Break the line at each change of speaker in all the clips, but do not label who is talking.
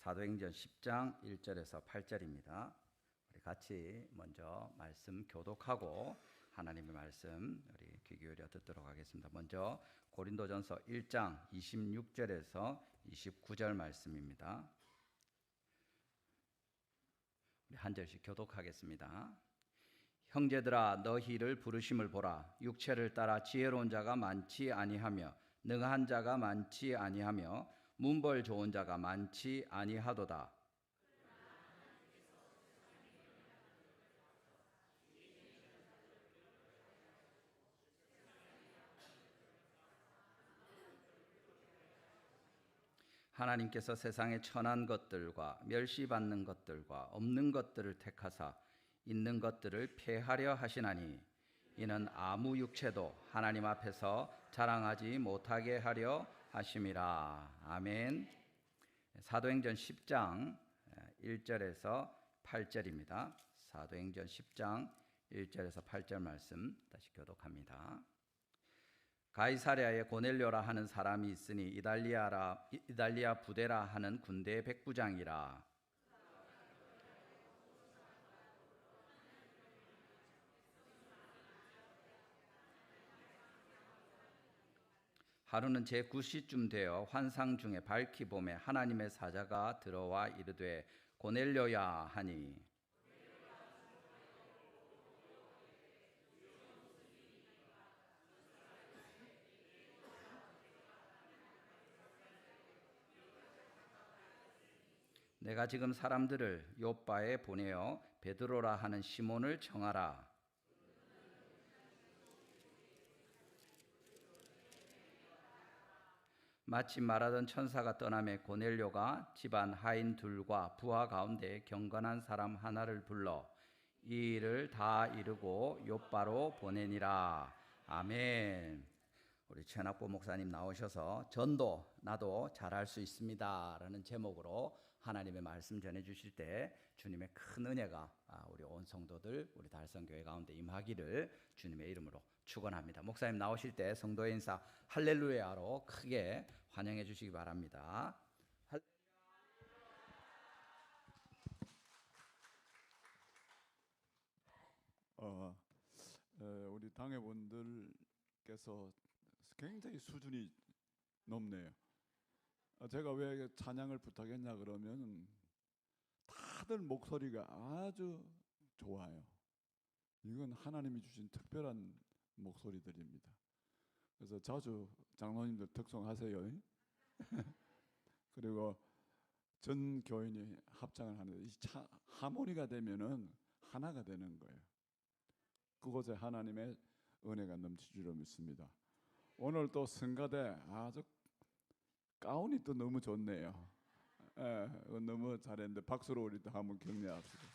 사도행전 10장 1절에서 8절입니다. 우리 같이 먼저 말씀 교독하고 하나님의 말씀 우리 귀 기울여 듣도록 하겠습니다. 먼저 고린도전서 1장 26절에서 29절 말씀입니다. 우리 한 절씩 교독하겠습니다. 형제들아, 너희를 부르심을 보라. 육체를 따라 지혜로운 자가 많지 아니하며 능한 자가 많지 아니하며 문벌 좋은 자가 많지 아니하도다. 하나님께서 세상의 천한 것들과 멸시받는 것들과 없는 것들을 택하사 있는 것들을 폐하려 하시나니 이는 아무 육체도 하나님 앞에서 자랑하지 못하게 하려 하심이라. 아멘. 사도행전 10장 1절에서 8절입니다. 사도행전 10장 1절에서 8절 말씀 다시 교독합니다. 가이사랴에 고넬료라 하는 사람이 있으니 이달리아 부데라 하는 군대의 백부장이라. 하루는 제9시쯤 되어 환상 중에 밝히 보매 하나님의 사자가 들어와 이르되 고넬료야 하니, 내가 지금 사람들을 요빠에 보내어 베드로라 하는 시몬을 청하라. 마침 말하던 천사가 떠나매 고넬료가 집안 하인 둘과 부하 가운데 경건한 사람 하나를 불러 이 일을 다 이루고 요빠로 보내니라. 아멘. 우리 최낙보 목사님 나오셔서 전도 나도 잘할 수 있습니다 라는 제목으로 하나님의 말씀 전해주실 때 주님의 큰 은혜가 우리 온 성도들 우리 달성교회 가운데 임하기를 주님의 이름으로 축원합니다. 목사님 나오실 때 성도의 인사 할렐루야로 크게 환영해 주시기 바랍니다.
우리 당회분들께서 굉장히 수준이 높네요. 제가 왜 찬양을 부탁했냐 그러면 다들 목소리가 아주 좋아요. 이건 하나님이 주신 특별한 목소리들입니다. 그래서 자주 장로님들 특송하세요. 그리고 전 교인이 합창을 하는데 이 하모니가 되면은 하나가 되는 거예요. 그곳에 하나님의 은혜가 넘치기로 믿습니다. 오늘 또 성가대 아주 가운이 또 너무 좋네요. 너무 잘했는데 박수로 우리 또 한번 격려합시다.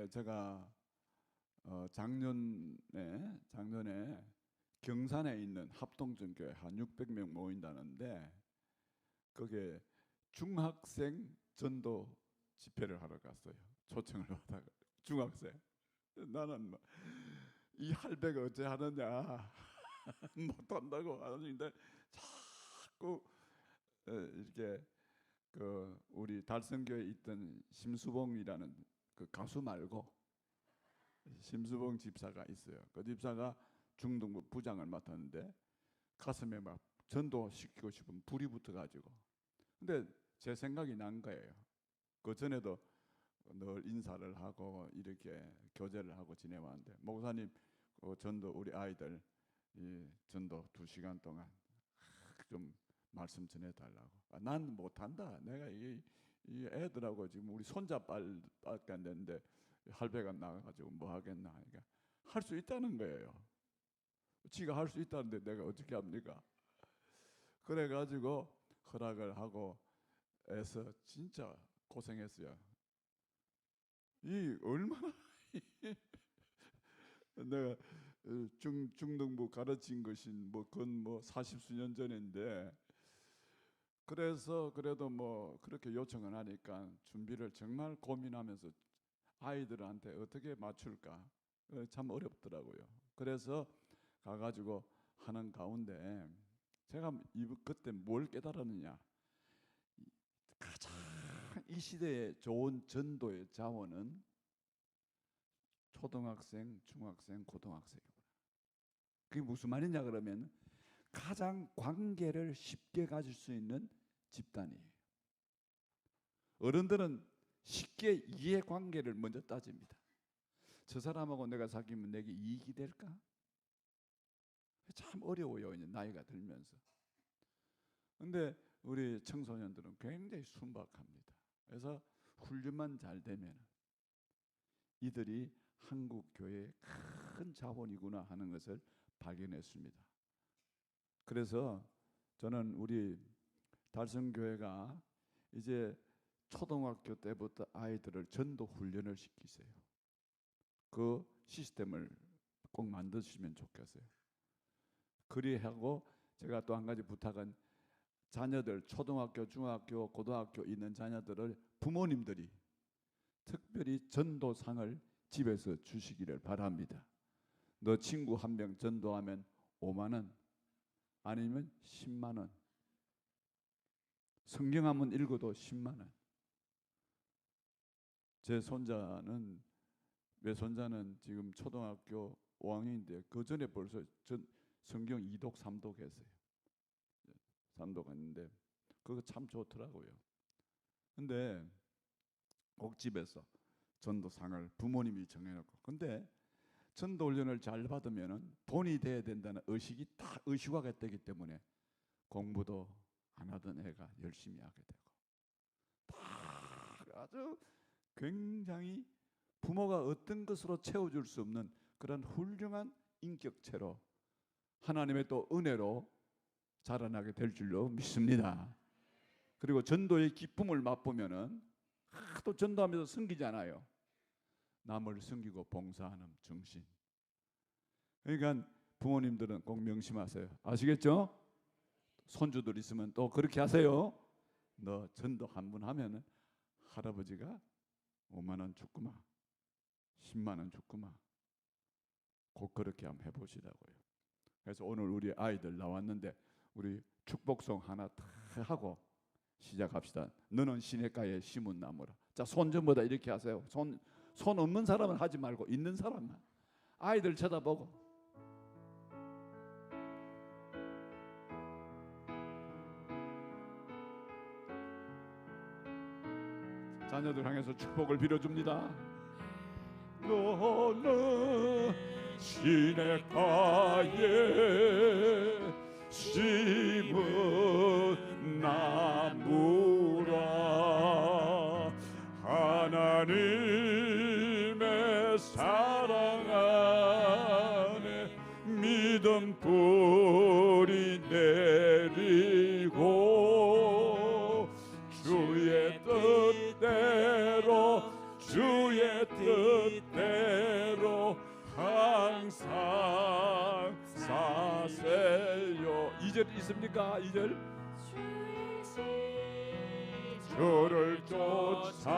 제가 작년에 경산에 있는 합동전교회 한 600명 모인다는데 거기에 중학생 전도 집회를 하러 갔어요. 초청을 받아가 중학생. 나는 이 할배가 어째 하느냐 못한다고 하는데 자꾸 이렇게 그 우리 달성교회에 있던 심수봉이라는 그 가수 말고 심수봉 집사가 있어요. 그 집사가 중등부 부장을 맡았는데 가슴에 막 전도시키고 싶은 불이 붙어가지고 근데 제 생각이 난 거예요. 그 전에도 늘 인사를 하고 이렇게 교제를 하고 지내왔는데 목사님 전도 우리 아이들 이 전도 2시간 동안 좀 말씀 전해달라고. 난 못한다. 내가 이 애들하고 지금 우리 손자빨밖에 안 됐는데 할배가 나가가지고 뭐 하겠나. 그러니까 할 수 있다는 거예요. 지가 할 수 있다는데 내가 어떻게 합니까? 그래가지고 허락을 하고 해서 진짜 고생했어요. 이 얼마나 내가 중등부 가르친 것이 그건 40수년 전인데 그래서 그래도 그렇게 요청을 하니까 준비를 정말 고민하면서 아이들한테 어떻게 맞출까 참 어렵더라고요. 그래서 가가지고 하는 가운데 제가 그때 뭘 깨달았느냐? 가장 이 시대에 좋은 전도의 자원은 초등학생, 중학생, 고등학생이구나. 그게 무슨 말이냐 그러면 가장 관계를 쉽게 가질 수 있는 집단이에요. 어른들은 쉽게 이해관계를 먼저 따집니다. 저 사람하고 내가 사귀면 내게 이익이 될까? 참 어려워요, 이제 나이가 들면서. 근데 우리 청소년들은 굉장히 순박합니다. 그래서 훈련만 잘 되면 이들이 한국 교회의 큰 자원이구나 하는 것을 발견했습니다. 그래서 저는 우리 달성교회가 이제 초등학교 때부터 아이들을 전도 훈련을 시키세요. 그 시스템을 꼭 만드시면 좋겠어요. 그리하고 제가 또 한 가지 부탁은 자녀들 초등학교, 중학교, 고등학교 있는 자녀들을 부모님들이 특별히 전도상을 집에서 주시기를 바랍니다. 너 친구 한 명 전도하면 5만 원 아니면 10만 원. 성경 한번 읽어도 10만 원. 제 손자는 외손자는 지금 초등학교 5학년인데 그 전에 벌써 성경 2독 3독 했어요. 3독 했는데 그거 참 좋더라고요. 근데 꼭 집에서 전도상을 부모님이 정해놓고, 근데 전도 훈련을 잘 받으면은 돈이 돼야 된다는 의식이 다 의식화가 되기 때문에 공부도 안 하던 애가 열심히 하게 되고, 다 아주 굉장히 부모가 어떤 것으로 채워줄 수 없는 그런 훌륭한 인격체로 하나님의 또 은혜로 자라나게 될 줄로 믿습니다. 그리고 전도의 기쁨을 맛보면은 또 전도하면서 섬기잖아요. 남을 섬기고 봉사하는 정신. 그러니까 부모님들은 꼭 명심하세요. 아시겠죠? 손주들 있으면 또 그렇게 하세요. 너 전도 한 번 하면은 할아버지가 5만 원 줬구만, 10만 원 줬구만. 꼭 그렇게 한번 해보시라고요. 그래서 오늘 우리 아이들 나왔는데 우리 축복송 하나 다 하고 시작합시다. 너는 시냇가에 심은 나무라. 자, 손 전부 다 이렇게 하세요. 손 없는 사람은 하지 말고 있는 사람만. 아이들 쳐다보고. 자녀들 향해서 축복을 빌어줍니다. 너는 시냇가에 심은 나무라. 하나님의 사랑 안에 믿음 뿌리 내리고 주의 뜻대로 항상 사세요. 2절 있습니까? 2절. 주를 쫓아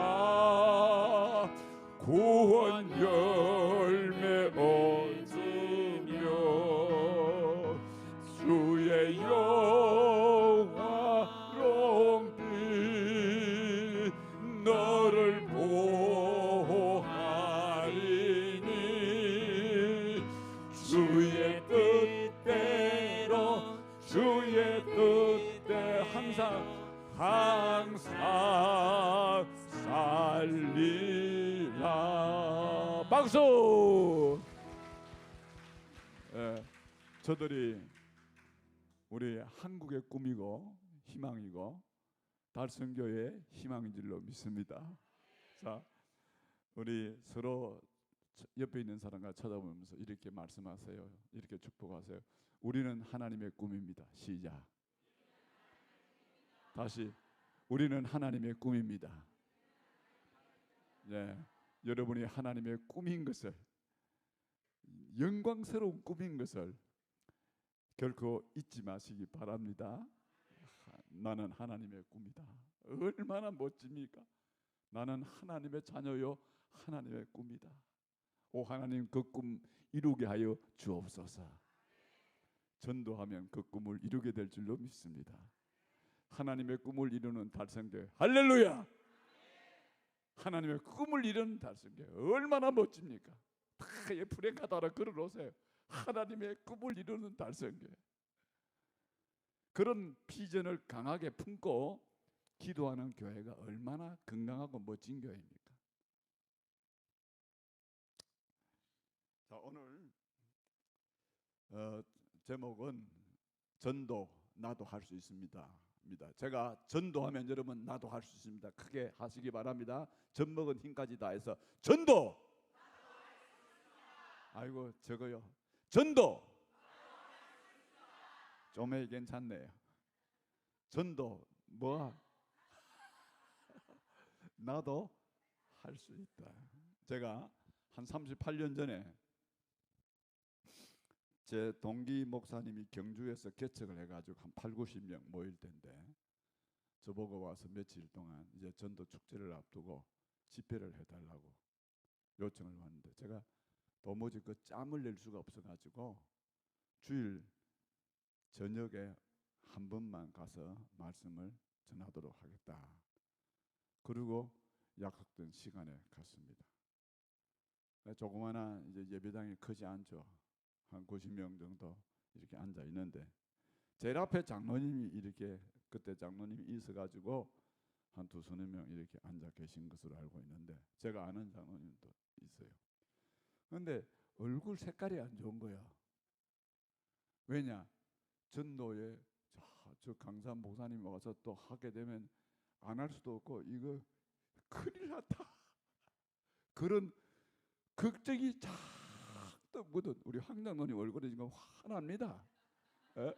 구원 열매 얻으며 주의 영화로운 빛 너를 보하리니 주의 뜻대로 주의 뜻대 항상 살리라. 박수. 저들이 우리 한국의 꿈이고 희망이고 달성교회의 희망인 줄로 믿습니다. 자, 우리 서로 옆에 있는 사람과 쳐다보면서 이렇게 말씀하세요. 이렇게 축복하세요. 우리는 하나님의 꿈입니다. 시작. 다시. 우리는 하나님의 꿈입니다. 네, 여러분이 하나님의 꿈인 것을, 영광스러운 꿈인 것을 결코 잊지 마시기 바랍니다. 나는 하나님의 꿈이다. 얼마나 멋집니까? 나는 하나님의 자녀요 하나님의 꿈이다. 오 하나님, 그 꿈 이루게 하여 주옵소서. 전도하면 그 꿈을 이루게 될 줄로 믿습니다. 하나님의 꿈을 이루는 달성교회, 할렐루야! 하나님의 꿈을 이루는 달성교회 얼마나 멋집니까? 다 프랭카드 하나 걸어놓으세요. 하나님의 꿈을 이루는 달성교회. 그런 비전을 강하게 품고 기도하는 교회가 얼마나 건강하고 멋진 교회입니까? 자, 오늘 제목은 전도 나도 할 수 있습니다. 제가 전도하면 여러분 나도 할 수 있습니다. 크게 하시기 바랍니다. 젖먹은 힘까지 다해서 전도. 아이고 저거요. 전도. 좀에 괜찮네요. 전도 뭐 나도 할 수 있다. 제가 한 38년 전에 제 동기 목사님이 경주에서 개척을 해가지고 한 8, 90명 모일 텐데 저보고 와서 며칠 동안 이제 전도 축제를 앞두고 집회를 해달라고 요청을 왔는데 제가 도무지 그 짬을 낼 수가 없어가지고 주일 저녁에 한 번만 가서 말씀을 전하도록 하겠다. 그리고 약속된 시간에 갔습니다. 조그마한 이제 예배당이 크지 않죠. 한 90명 정도 이렇게 앉아 있는데 제일 앞에 장로님이 이렇게 그때 장로님이 있어가지고 한 두서너 명 이렇게 앉아 계신 것으로 알고 있는데 제가 아는 장로님도 있어요. 그런데 얼굴 색깔이 안 좋은 거야. 왜냐? 전도에 저 강산 목사님 와서 또 하게 되면 안 할 수도 없고 이거 큰일 났다. 그런 걱정이 작도 묻은 우리 황 장로님 얼굴이 지금 환합니다. 에?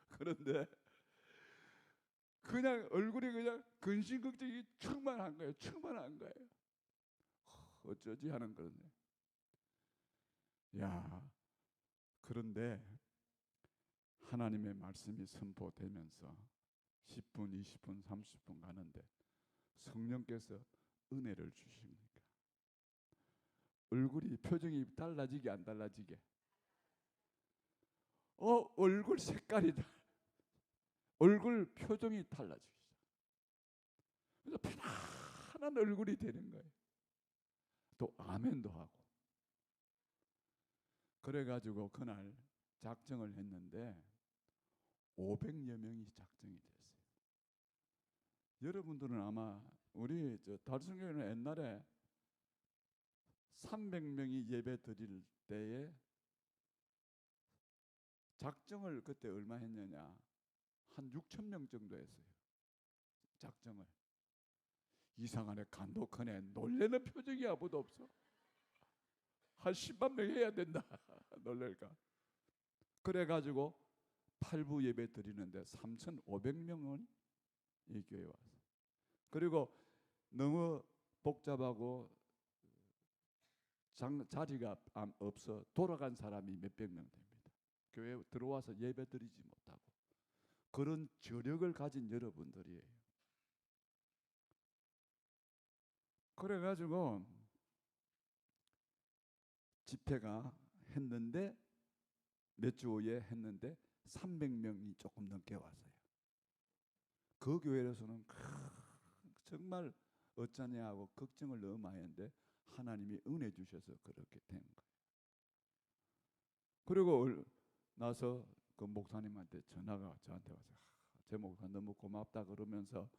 그런데 그냥 얼굴이 그냥 근심 걱정이 충만한 거예요. 충만한 거예요. 어쩌지 하는 그런데. 야, 그런데 하나님의 말씀이 선포되면서 10분, 20분, 30분 가는데 성령께서 은혜를 주십니까? 얼굴이 표정이 달라지게 안 달라지게? 얼굴 색깔이 얼굴 표정이 달라지기 시작. 그래서 편안한 얼굴이 되는 거예요. 또 아멘도 하고. 그래가지고 그날 작정을 했는데 500여 명이 작정이 됐어요. 여러분들은 아마 우리 달성교회는 옛날에 300명이 예배 드릴 때에 작정을 그때 얼마 했느냐? 한 6천 명 정도 했어요. 작정을. 이상하네, 간독하네, 놀래는 표정이 아무도 없어. 한 10만 명 해야 된다. 놀랄까. 그래가지고 8부 예배 드리는데 3,500명은 이 교회에 와서. 그리고 너무 복잡하고 자리가 없어 돌아간 사람이 몇백 명 됩니다. 교회에 들어와서 예배 드리지 못하고. 그런 저력을 가진 여러분들이에요. 그래가지고 집회가 했는데 몇 주 후에 했는데 300명이 조금 넘게 왔어요. 그 교회에서는 정말 어쩌냐 하고 걱정을 너무 많이 했는데 하나님이 은혜 주셔서 그렇게 된 거예요. 그리고 나서 그 목사님한테 전화가 저한테 와서 제 목사 너무 고맙다 그러면서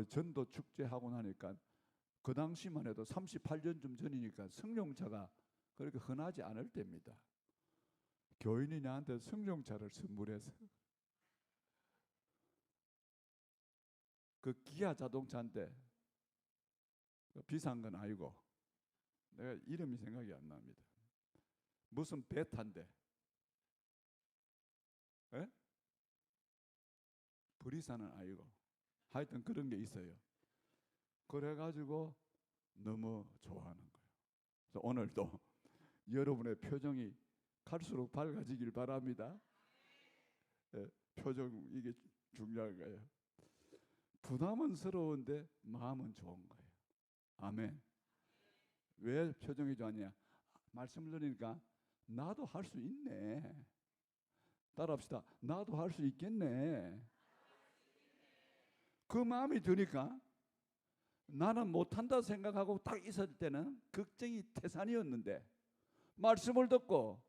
전도 축제하고 나니까 그 당시만 해도 38년쯤 전이니까 승용차가 그렇게 흔하지 않을 때입니다. 교인이 나한테 승용차를 선물해서 그 기아 자동차인데 비싼 건 아니고 내가 이름이 생각이 안 납니다. 무슨 베타인데 브리사는 아니고 하여튼 그런 게 있어요. 그래가지고 너무 좋아하는 거예요. 그래서 오늘도 여러분의 표정이 갈수록 밝아지길 바랍니다. 표정 이게 중요한 거예요. 부담은 스러운데 마음은 좋은 거예요. 아멘. 왜 표정이 좋았냐? 말씀을 들으니까 나도 할 수 있네. 따라합시다. 나도 할 수 있겠네. 그 마음이 드니까 나는 못한다 생각하고 딱 있을 때는 걱정이 태산이었는데 말씀을 듣고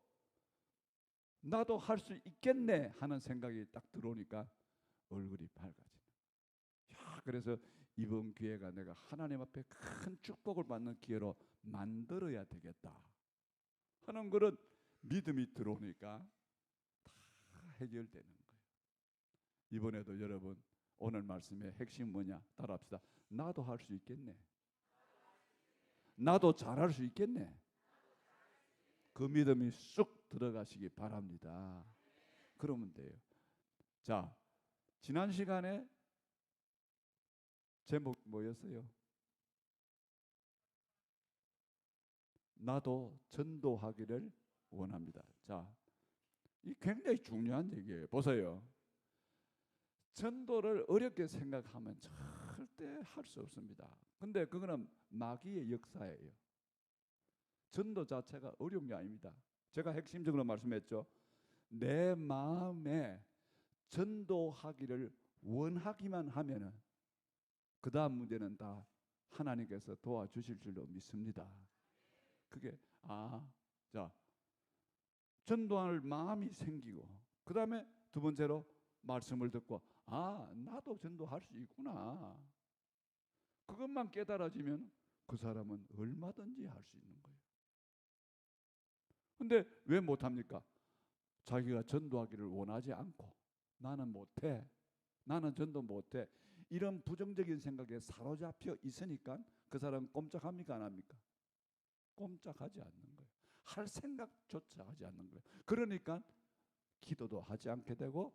나도 할 수 있겠네 하는 생각이 딱 들어오니까 얼굴이 밝아지는. 그래서 이번 기회가 내가 하나님 앞에 큰 축복을 받는 기회로 만들어야 되겠다 하는 그런 믿음이 들어오니까 다 해결되는 거예요. 이번에도 여러분 오늘 말씀의 핵심 뭐냐? 따라합시다. 나도 할 수 있겠네. 나도 잘할 수 있겠네. 그 믿음이 쑥 들어가시기 바랍니다. 그러면 돼요. 자, 지난 시간에 제목 뭐였어요? 나도 전도하기를 원합니다. 자, 이 굉장히 중요한 얘기예요. 보세요. 전도를 어렵게 생각하면 절대 할 수 없습니다. 근데 그거는 마귀의 역사예요. 전도 자체가 어려운 게 아닙니다. 제가 핵심적으로 말씀했죠. 내 마음에 전도하기를 원하기만 하면은 그 다음 문제는 다 하나님께서 도와주실 줄로 믿습니다. 그게 자, 전도할 마음이 생기고 그 다음에 두 번째로 말씀을 듣고 나도 전도할 수 있구나. 그것만 깨달아지면 그 사람은 얼마든지 할 수 있는 거예요. 근데 왜 못합니까? 자기가 전도하기를 원하지 않고 나는 못해. 나는 전도 못해. 이런 부정적인 생각에 사로잡혀 있으니까 그 사람은 꼼짝합니까? 안 합니까? 꼼짝하지 않는 거예요. 할 생각조차 하지 않는 거예요. 그러니까 기도도 하지 않게 되고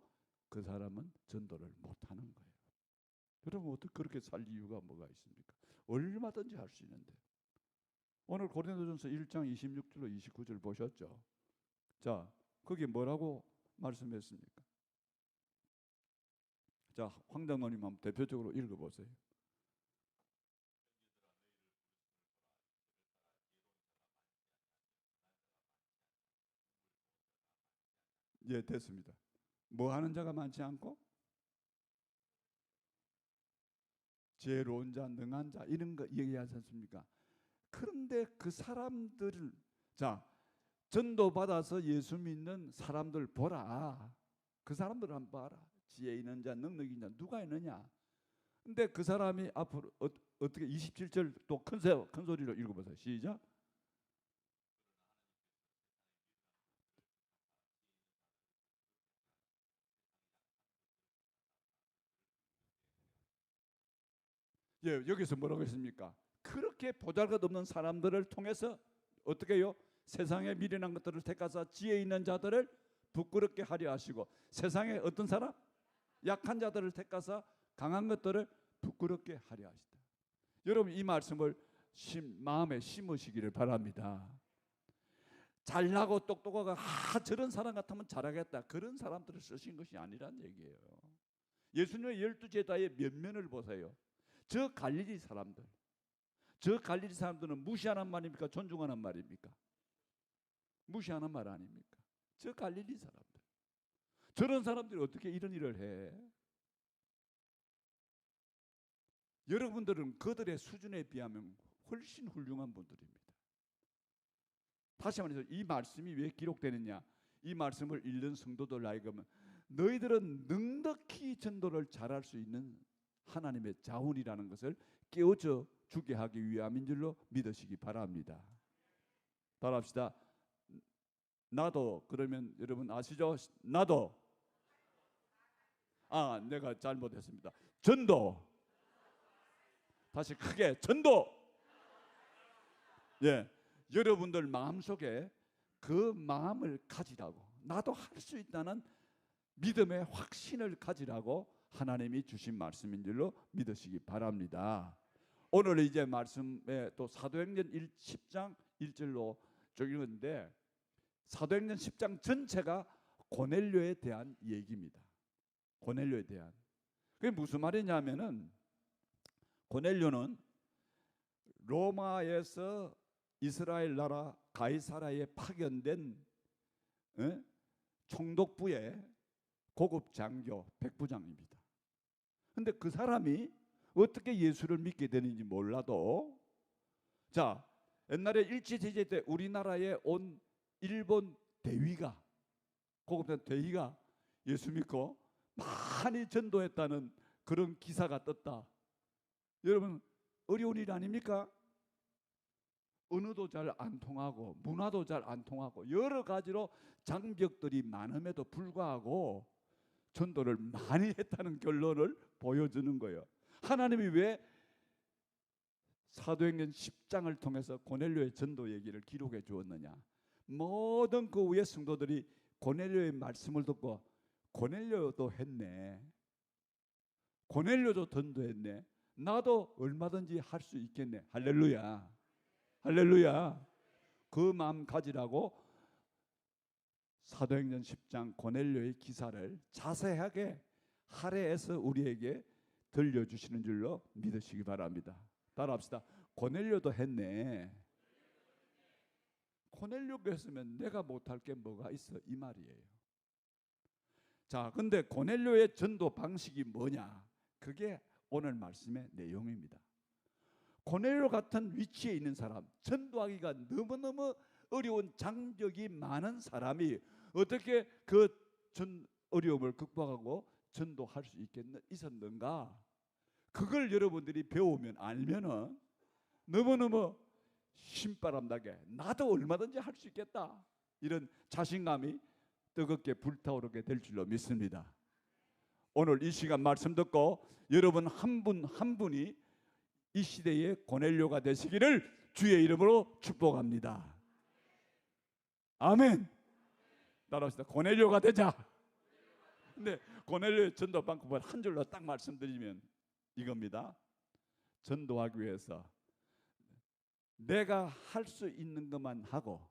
그 사람은 전도를 못하는 거예요. 여러분 어떻게 그렇게 살 이유가 뭐가 있습니까? 얼마든지 할 수 있는데. 오늘 고린도전서 1장 26절로 29절 보셨죠? 자, 거기 뭐라고 말씀했습니까? 자, 황 장로님 한번 대표적으로 읽어보세요. 예, 됐습니다. 뭐 하는 자가 많지 않고 지혜로운 자, 능한 자 이런 거 얘기하지 않습니까? 그런데 그 사람들을 전도 받아서 예수 믿는 사람들 보라. 그 사람들 한번 봐라. 지혜 있는 자, 능력 있는 자 누가 있느냐? 근데 그 사람이 앞으로 어떻게 27절 또 큰 소리로 읽어보세요. 시작. 예, 여기서 뭐라고 했습니까? 그렇게 보잘것없는 사람들을 통해서 어떻게 해요? 세상에 미련한 것들을 택하사 지혜 있는 자들을 부끄럽게 하려 하시고 세상에 어떤 사람? 약한 자들을 택하사 강한 것들을 부끄럽게 하려 하시다. 여러분 이 말씀을 마음에 심으시기를 바랍니다. 잘나고 똑똑하고 저런 사람 같으면 잘하겠다. 그런 사람들을 쓰신 것이 아니란 얘기예요. 예수님의 12제자의 면면을 보세요. 저 갈릴리 사람들. 저 갈릴리 사람들은 무시하는 말입니까? 존중하는 말입니까? 무시하는 말 아닙니까? 저 갈릴리 사람들. 저런 사람들이 어떻게 이런 일을 해? 여러분들은 그들의 수준에 비하면 훨씬 훌륭한 분들입니다. 다시 말해서 이 말씀이 왜 기록되느냐? 이 말씀을 읽는 성도들 나에게는 너희들은 넉넉히 전도를 잘할 수 있는 하나님의 자원이라는 것을 깨우쳐 주게 하기 위함인 줄로 믿으시기 바랍니다. 따라합시다. 나도 그러면 여러분 아시죠? 나도 내가 잘못했습니다. 전도. 다시 크게 전도. 예, 여러분들 마음속에 그 마음을 가지라고 나도 할 수 있다는 믿음의 확신을 가지라고 하나님이 주신 말씀인 줄로 믿으시기 바랍니다. 오늘 이제 말씀에 또 사도행전 10장 1절로 쭉 읽었는데 사도행전 10장 전체가 고넬료에 대한 얘기입니다. 고넬료에 대한. 그게 무슨 말이냐면은 고넬료는 로마에서 이스라엘 나라 가이사라에 파견된 총독부의 고급 장교 백부장입니다. 근데 그 사람이 어떻게 예수를 믿게 되는지 몰라도, 자, 옛날에 일제시대 때 우리나라에 온 일본 대위가, 고급 대위가 예수 믿고 많이 전도했다는 그런 기사가 떴다. 여러분, 어려운 일 아닙니까? 언어도 잘 안 통하고 문화도 잘 안 통하고 여러 가지로 장벽들이 많음에도 불구하고 전도를 많이 했다는 결론을 보여주는 거예요. 하나님이 왜 사도행전 10장을 통해서 고넬료의 전도 얘기를 기록해 주었느냐? 모든 그 위에 성도들이 고넬료의 말씀을 듣고 고넬료도 했네, 고넬료도 전도했네, 나도 얼마든지 할 수 있겠네. 할렐루야, 할렐루야. 그 마음 가지라고 사도행전 10장 고넬료의 기사를 자세하게 할애해서 우리에게 들려주시는 줄로 믿으시기 바랍니다. 따라합시다. 고넬료도 했네. 고넬료가 했으면 내가 못할 게 뭐가 있어, 이 말이에요. 자, 근데 고넬료의 전도 방식이 뭐냐? 그게 오늘 말씀의 내용입니다. 고넬료 같은 위치에 있는 사람, 전도하기가 너무너무 어려운 장벽이 많은 사람이 어떻게 그 어려움을 극복하고 전도할 수 있었는가? 그걸 여러분들이 배우면 알면은 너무너무 신바람나게 나도 얼마든지 할 수 있겠다, 이런 자신감이 뜨겁게 불타오르게 될 줄로 믿습니다. 오늘 이 시간 말씀 듣고 여러분 한 분 한 분이 이 시대의 고넬료가 되시기를 주의 이름으로 축복합니다. 아멘. 따라합시다. 고넬료가 되자. 근데 고넬료의 전도 방법을 한 줄로 딱 말씀드리면 이겁니다. 전도하기 위해서 내가 할 수 있는 것만 하고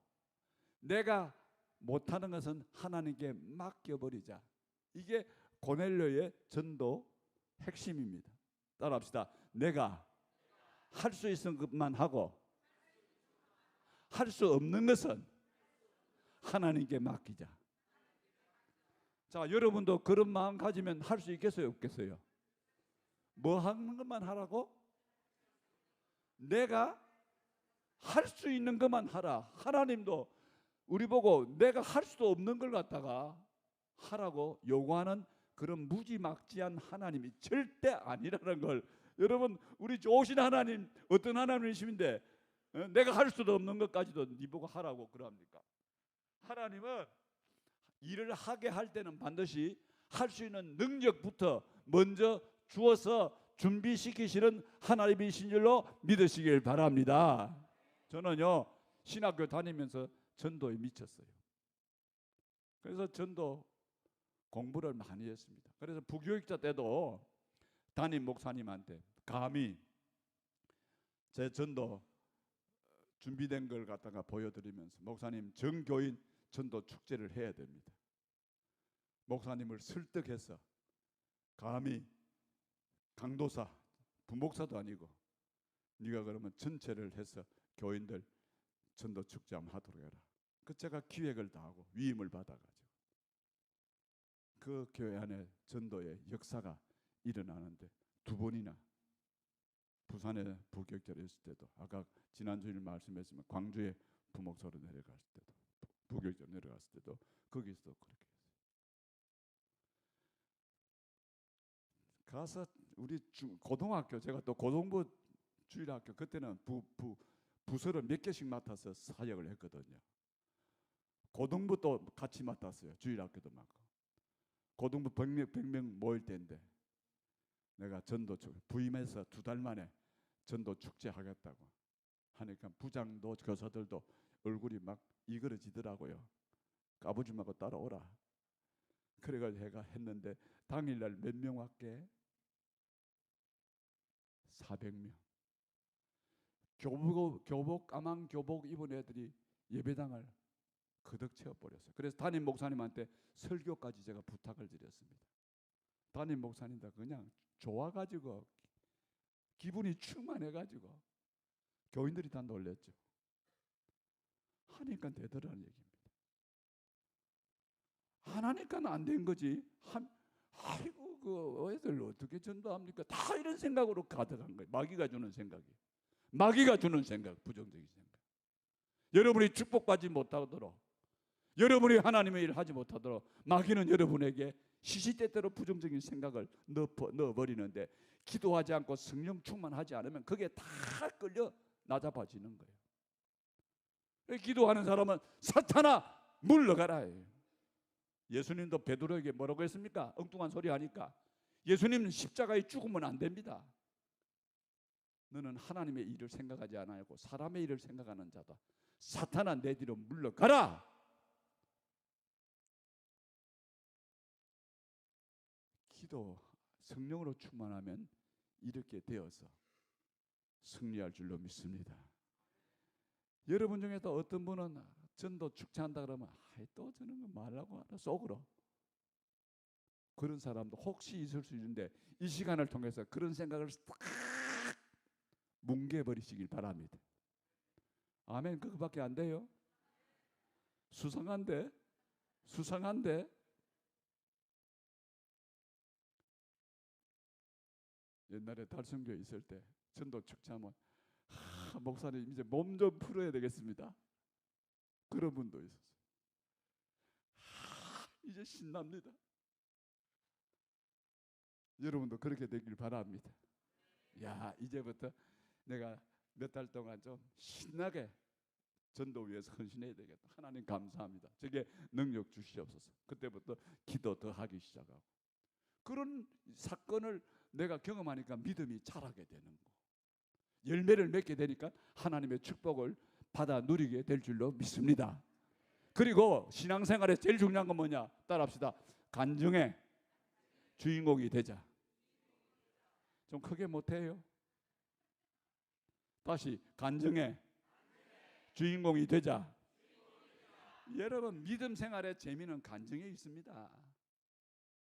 내가 못하는 것은 하나님께 맡겨버리자. 이게 고넬료의 전도 핵심입니다. 따라합시다. 내가 할 수 있는 것만 하고 할 수 없는 것은 하나님께 맡기자. 자, 여러분도 그런 마음 가지면 할 수 있겠어요, 없겠어요? 뭐 하는 것만 하라고? 내가 할 수 있는 것만 하라. 하나님도 우리 보고 내가 할 수도 없는 걸 갖다가 하라고 요구하는 그런 무지막지한 하나님이 절대 아니라는 걸, 여러분, 우리 좋으신 하나님 어떤 하나님이신데 내가 할 수도 없는 것까지도 네 보고 하라고 그럽니까? 하나님은 일을 하게 할 때는 반드시 할 수 있는 능력부터 먼저 주어서 준비시키시는 하나님이신 줄로 믿으시길 바랍니다. 저는요, 신학교 다니면서 전도에 미쳤어요. 그래서 전도 공부를 많이 했습니다. 그래서 부교육자 때도 담임 목사님한테 감히 제 전도 준비된 걸 갖다가 보여드리면서, 목사님, 정교인 전도 축제를 해야 됩니다. 목사님을 설득해서 감히 강도사, 부목사도 아니고 네가 그러면 전체를 해서 교인들 전도 축제 한번 하도록 해라. 그 제가 기획을 다 하고 위임을 받아가지고 그 교회 안에 전도의 역사가 일어나는데 두 번이나 부산에 부교육자로 있을 때도, 아까 지난주일 말씀했지만 광주에 부목사로 내려갔을 때도, 부교육자로 내려갔을 때도 거기서 그렇게 했어요. 가서 우리 고등학교, 제가 또 고등부 주일학교, 그때는 부서를 몇 개씩 맡아서 사역을 했거든요. 고등부 또 같이 맡았어요. 주일학교도 맡고. 고등부 100명 모일 때인데 내가 전도 부임해서 2달 만에 전도 축제 하겠다고 하니까 부장도 교사들도 얼굴이 막 이그러지더라고요. 까부지 말고 따라오라. 그래가지고 제가 했는데 당일날 몇 명 왔게? 400명. 까만 교복 입은 애들이 예배당을 그득 채워버렸어요. 그래서 담임 목사님한테 설교까지 제가 부탁을 드렸습니다. 담임 목사님도 그냥 좋아가지고 기분이 충만해가지고 교인들이 다 놀랬죠. 하니까 되더라는 얘기입니다. 하나니까 안 된 거지. 아이고 그 애들 어떻게 전도합니까? 다 이런 생각으로 가득한 거예요. 마귀가 주는 생각이. 마귀가 주는 생각, 부정적인 생각. 여러분이 축복받지 못하도록, 여러분이 하나님의 일을 하지 못하도록 마귀는 여러분에게 시시때때로 부정적인 생각을 넣어버리는데, 기도하지 않고 성령 충만하지 않으면 그게 다 끌려 나잡아지는 거예요. 기도하는 사람은 사탄아 물러가라. 예수님도 베드로에게 뭐라고 했습니까? 엉뚱한 소리 하니까. 예수님은 십자가에 죽으면 안 됩니다. 너는 하나님의 일을 생각하지 않고 사람의 일을 생각하는 자다. 사탄아 내 뒤로 물러가라. 기도 성령으로 충만하면 이렇게 되어서 승리할 줄로 믿습니다. 여러분 중에도 어떤 분은 전도 축제한다 그러면 또 저는 거 말라고 하나 속으로, 그런 사람도 혹시 있을 수 있는데 이 시간을 통해서 그런 생각을 딱 뭉개버리시길 바랍니다. 아멘. 그거밖에 안 돼요? 수상한데 옛날에 달성교에 있을 때 전도 축제하면 목사님 이제 몸 좀 풀어야 되겠습니다. 그런 분도 있었어요. 이제 신납니다. 여러분도 그렇게 되길 바랍니다. 야, 이제부터 내가 몇 달 동안 좀 신나게 전도 위해서 헌신해야 되겠다. 하나님 감사합니다. 저게 능력 주시옵소서. 그때부터 기도 더 하기 시작하고, 그런 사건을 내가 경험하니까 믿음이 자라게 되는 거, 열매를 맺게 되니까 하나님의 축복을 받아 누리게 될 줄로 믿습니다. 그리고 신앙생활에 제일 중요한 건 뭐냐? 따라합시다. 간증의 주인공이 되자. 좀 크게 못해요? 다시, 간증의 주인공이 되자. 여러분, 믿음 생활의 재미는 간증에 있습니다.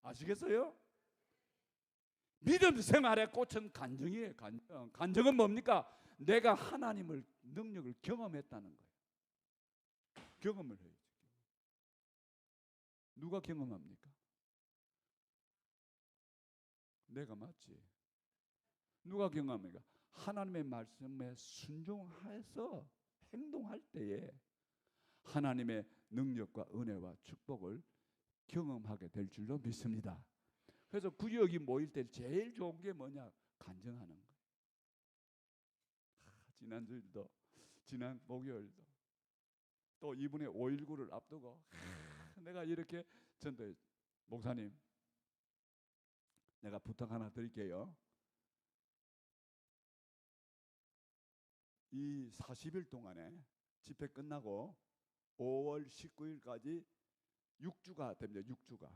아시겠어요? 믿음 생활의 꽃은 간증이에요. 간증은 뭡니까? 내가 하나님을, 능력을 경험했다는 거예요. 경험을 해야죠. 누가 경험합니까? 내가 맞지. 누가 경험합니까? 하나님의 말씀에 순종해서 행동할 때에 하나님의 능력과 은혜와 축복을 경험하게 될 줄로 믿습니다. 그래서 구역이 모일 때 제일 좋은 게 뭐냐? 간증하는 거예요. 지난 주일도, 지난 목요일도, 또 이번에 5.19를 앞두고 내가 이렇게 전도해. 목사님, 내가 부탁 하나 드릴게요. 이 40일 동안에 집회 끝나고 5월 19일까지 6주가 됩니다. 6주가.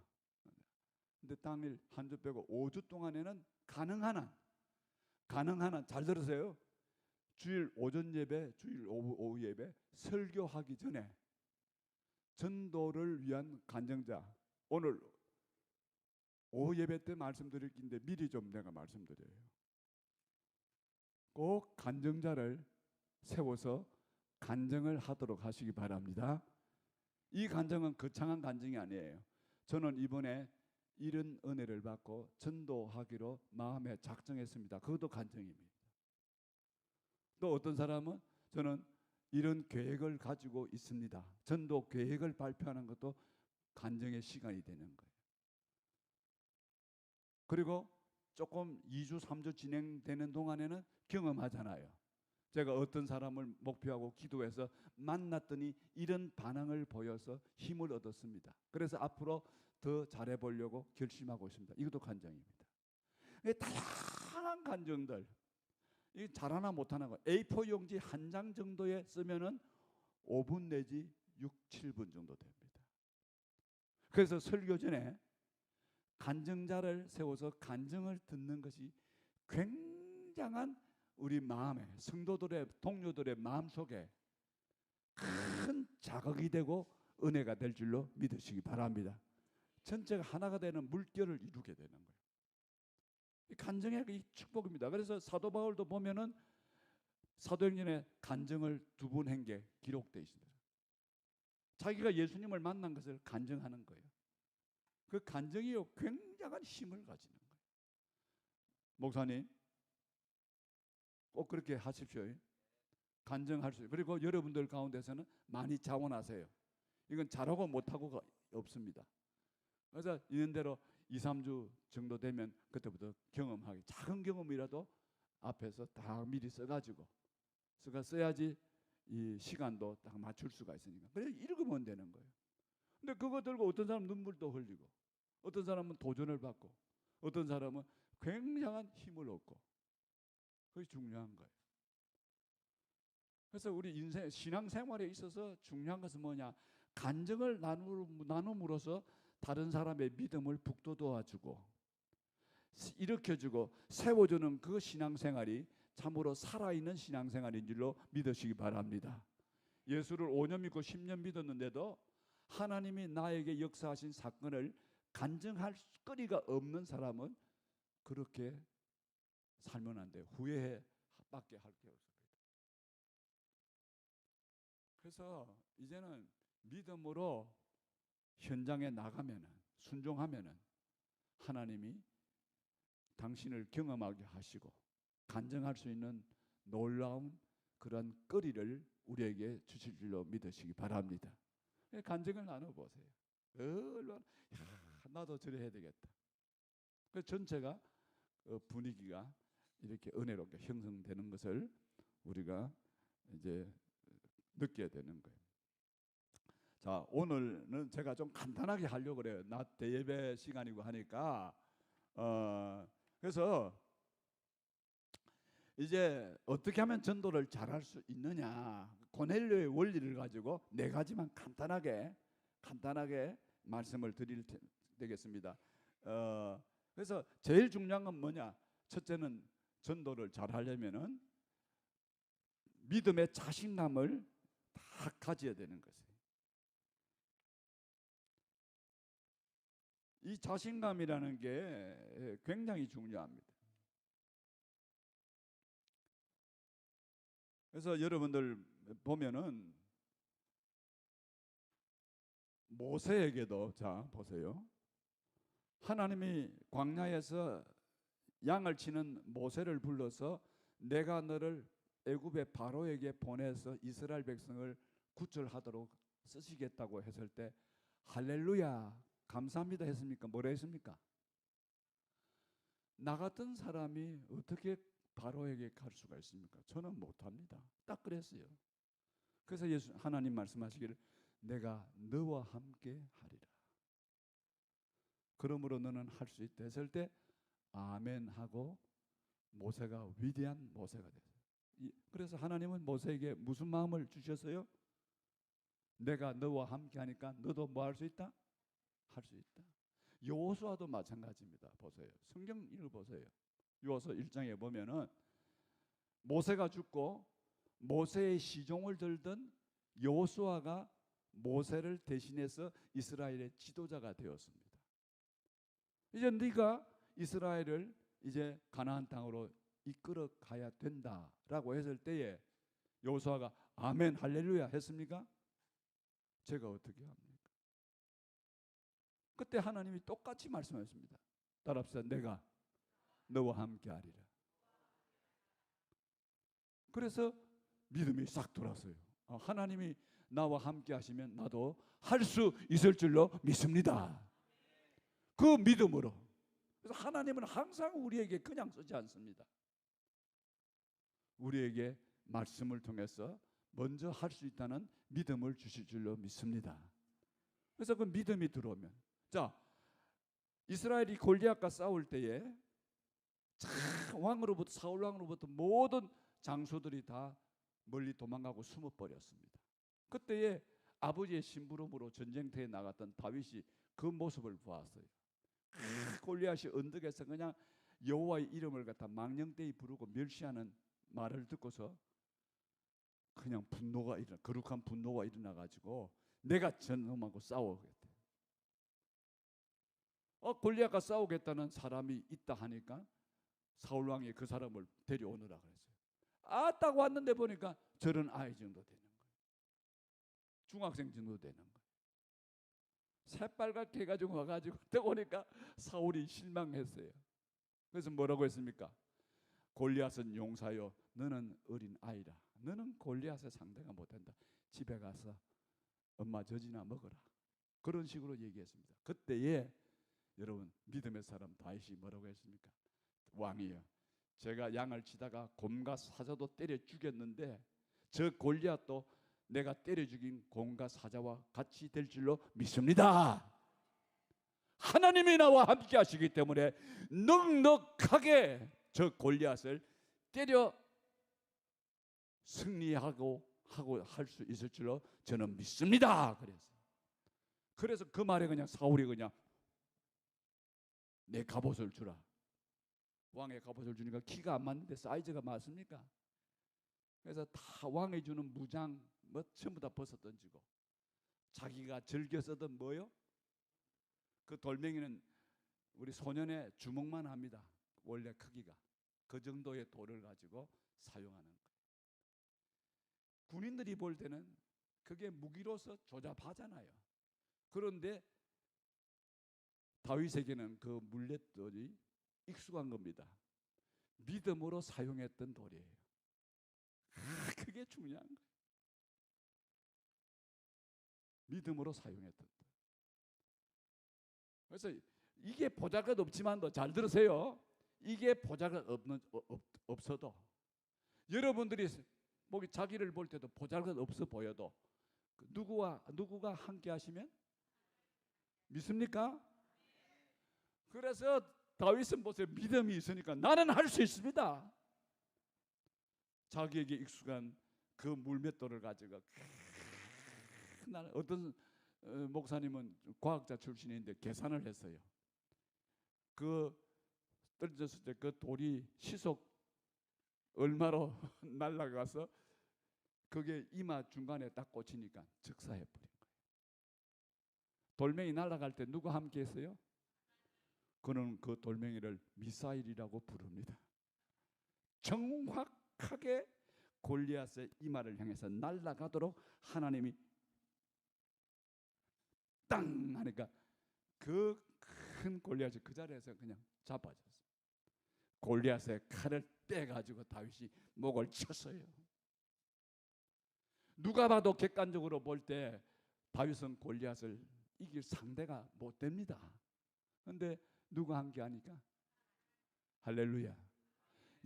근데 당일 한 주 빼고 5주 동안에는 가능한 한, 잘 들으세요. 주일 오전 예배, 주일 오후 예배, 설교하기 전에 전도를 위한 간증자, 오늘 오후 예배 때 말씀드릴 긴데 미리 좀 내가 말씀드려요. 꼭 간증자를 세워서 간증을 하도록 하시기 바랍니다. 이 간증은 거창한 간증이 아니에요. 저는 이번에 이런 은혜를 받고 전도하기로 마음에 작정했습니다. 그것도 간증입니다. 또 어떤 사람은 저는 이런 계획을 가지고 있습니다. 전도 계획을 발표하는 것도 간증의 시간이 되는 거예요. 그리고 조금 2주, 3주 진행되는 동안에는 경험하잖아요. 제가 어떤 사람을 목표하고 기도해서 만났더니 이런 반응을 보여서 힘을 얻었습니다. 그래서 앞으로 더 잘해보려고 결심하고 있습니다. 이것도 간증입니다. 다양한 간증들, 잘하나 못하나, A4 용지 한 장 정도에 쓰면은 5분 내지 6, 7분 정도 됩니다. 그래서 설교 전에 간증자를 세워서 간증을 듣는 것이 굉장한 우리 마음에, 성도들의, 동료들의 마음속에 큰 자극이 되고 은혜가 될 줄로 믿으시기 바랍니다. 전체가 하나가 되는 물결을 이루게 되는 거예요. 간증의 이 축복입니다. 그래서 사도 바울도 보면은 사도행전에 간증을 2번 한 게 기록되어 있습니다. 자기가 예수님을 만난 것을 간증하는 거예요. 그 간증이요 굉장한 힘을 가지는 거예요. 목사님 꼭 그렇게 하십시오. 간증할 수. 그리고 여러분들 가운데서는 많이 자원하세요. 이건 잘하고 못하고가 없습니다. 그래서 있는 대로 2, 3주 정도 되면 그때부터 경험하기, 작은 경험이라도 앞에서 다 미리 써가지고 써야지 이 시간도 딱 맞출 수가 있으니까. 그래서 읽으면 되는 거예요. 근데 그거 들고 어떤 사람은 눈물도 흘리고, 어떤 사람은 도전을 받고, 어떤 사람은 굉장한 힘을 얻고, 그게 중요한 거예요. 그래서 우리 인생 신앙생활에 있어서 중요한 것은 뭐냐? 간증을 나눔으로써 다른 사람의 믿음을 북돋워주고 일으켜주고 세워주는 그 신앙생활이 참으로 살아있는 신앙생활인 줄로 믿으시기 바랍니다. 예수를 5년 믿고 10년 믿었는데도 하나님이 나에게 역사하신 사건을 간증할 거리가 없는 사람은 그렇게 살면 안 돼요. 후회밖에 할 게 없습니다. 그래서 이제는 믿음으로 현장에 나가면은, 순종하면은 하나님이 당신을 경험하게 하시고 간증할 수 있는 놀라운 그런 거리를 우리에게 주실 줄로 믿으시기 바랍니다. 간증을 나눠보세요. 얼마나 나도 저래 해야 되겠다. 그 전체가 분위기가 이렇게 은혜롭게 형성되는 것을 우리가 이제 느껴야 되는 거예요. 자, 오늘은 제가 좀 간단하게 하려고 그래요. 낮 대예배 시간이고 하니까 그래서 이제 어떻게 하면 전도를 잘할 수 있느냐, 고넬료의 원리를 가지고 4가지만 간단하게 말씀을 드릴 되겠습니다. 그래서 제일 중요한 건 뭐냐? 첫째는 전도를 잘하려면은 믿음의 자신감을 다 가져야 되는 것이에요. 이 자신감이라는 게 굉장히 중요합니다. 그래서 여러분들 보면은 모세에게도, 자 보세요. 하나님이 광야에서 양을 치는 모세를 불러서 내가 너를 애굽의 바로에게 보내서 이스라엘 백성을 구출하도록 쓰시겠다고 했을 때 할렐루야 감사합니다 했습니까? 뭐라 했습니까? 나 같은 사람이 어떻게 바로에게 갈 수가 있습니까? 저는 못합니다. 딱 그랬어요. 그래서 하나님 말씀하시기를 내가 너와 함께 하리라. 그러므로 너는 할 수 있다 했을 때 아멘 하고 모세가 위대한 모세가 됐어요. 그래서 하나님은 모세에게 무슨 마음을 주셨어요? 내가 너와 함께 하니까 너도 뭐 할 수 있다? 할 수 있다. 여호수아도 마찬가지입니다. 보세요. 성경 읽어보세요. 여호수아 1장에 보면은 모세가 죽고 모세의 시종을 들던 여호수아가 모세를 대신해서 이스라엘의 지도자가 되었습니다. 이제 네가 이스라엘을 이제 가나안 땅으로 이끌어 가야 된다라고 했을 때에 여호수아가 아멘 할렐루야 했습니까? 제가 어떻게 합니까? 그때 하나님이 똑같이 말씀하셨습니다. 따라합시다. 내가 너와 함께 하리라. 그래서 믿음이 싹 돌았어요. 하나님이 나와 함께 하시면 나도 할 수 있을 줄로 믿습니다. 그 믿음으로. 그래서 하나님은 항상 우리에게 그냥 쓰지 않습니다. 우리에게 말씀을 통해서 먼저 할 수 있다는 믿음을 주실 줄로 믿습니다. 그래서 그 믿음이 들어오면, 자, 이스라엘이 골리앗과 싸울 때에 왕으로부터, 사울 왕으로부터 모든 장수들이 다 멀리 도망가고 숨어버렸습니다. 그때에 아버지의 심부름으로 전쟁터에 나갔던 다윗이 그 모습을 보았어요. 골리앗이 언덕에서 그냥 여호와의 이름을 갖다 망령되이 부르고 멸시하는 말을 듣고서 그냥 거룩한 분노가 일어나가지고 내가 저놈하고 싸우겠다. 골리앗과 싸우겠다는 사람이 있다 하니까 사울 왕이 그 사람을 데려오느라 그랬어요. 딱 왔는데 보니까 저런 아이 정도 되는 거예요. 중학생 정도 되는 거예요. 새빨갛게 해가지고 와가지고 딱 오니까 사울이 실망했어요. 그래서 뭐라고 했습니까? 골리앗은 용사요, 너는 어린 아이라. 너는 골리앗의 상대가 못한다. 집에 가서 엄마 젖이나 먹어라. 그런 식으로 얘기했습니다. 그때에 여러분 믿음의 사람 다윗이 뭐라고 했습니까? 왕이요, 제가 양을 치다가 곰과 사자도 때려 죽였는데 저 골리앗도 내가 때려 죽인 곰과 사자와 같이 될 줄로 믿습니다. 하나님이 나와 함께 하시기 때문에 넉넉하게 저 골리앗을 때려 승리하고 할 수 있을 줄로 저는 믿습니다. 그래서 그 말에 그냥 사울이 그냥 내 갑옷을 주라. 왕의 갑옷을 주니까 키가 안 맞는데 사이즈가 맞습니까? 그래서 다 왕이 주는 무장 뭐 전부 다 벗어 던지고 자기가 즐겨 쓰던 뭐요? 그 돌멩이는 우리 소년의 주먹만 합니다. 원래 크기가 그 정도의 돌을 가지고 사용하는 거예요. 군인들이 볼 때는 그게 무기로서 조잡하잖아요. 그런데 다윗에게는 그 물맷돌이 익숙한 겁니다. 믿음으로 사용했던 돌이에요. 그게 중요한 거예요. 믿음으로 사용했던 돌. 그래서 이게 보잘것 없지만도 잘 들으세요. 이게 보잘것 없어도 여러분들이 뭐 자기를 볼 때도 보잘것 없어 보여도 누구가 함께 하시면 믿습니까? 그래서 다윗은 보세요. 믿음이 있으니까 나는 할 수 있습니다. 자기에게 익숙한 그 물맷돌을 가지고 나는 어떤 목사님은 과학자 출신인데 계산을 했어요. 그 떨어졌을 때 그 돌이 시속 얼마로 날아가서 그게 이마 중간에 딱 꽂히니까 즉사해 버린 거예요. 돌멩이 날아갈 때 누가 함께 했어요? 그는 그 돌멩이를 미사일이라고 부릅니다. 정확하게 골리앗의 이마를 향해서 날아가도록 하나님이 땅 하니까 그 큰 골리앗이 그 자리에서 그냥 자빠졌어요. 골리앗의 칼을 떼가지고 다윗이 목을 쳤어요. 누가 봐도 객관적으로 볼 때 다윗은 골리앗을 이길 상대가 못 됩니다. 그런데 누가 함께 하니까 할렐루야.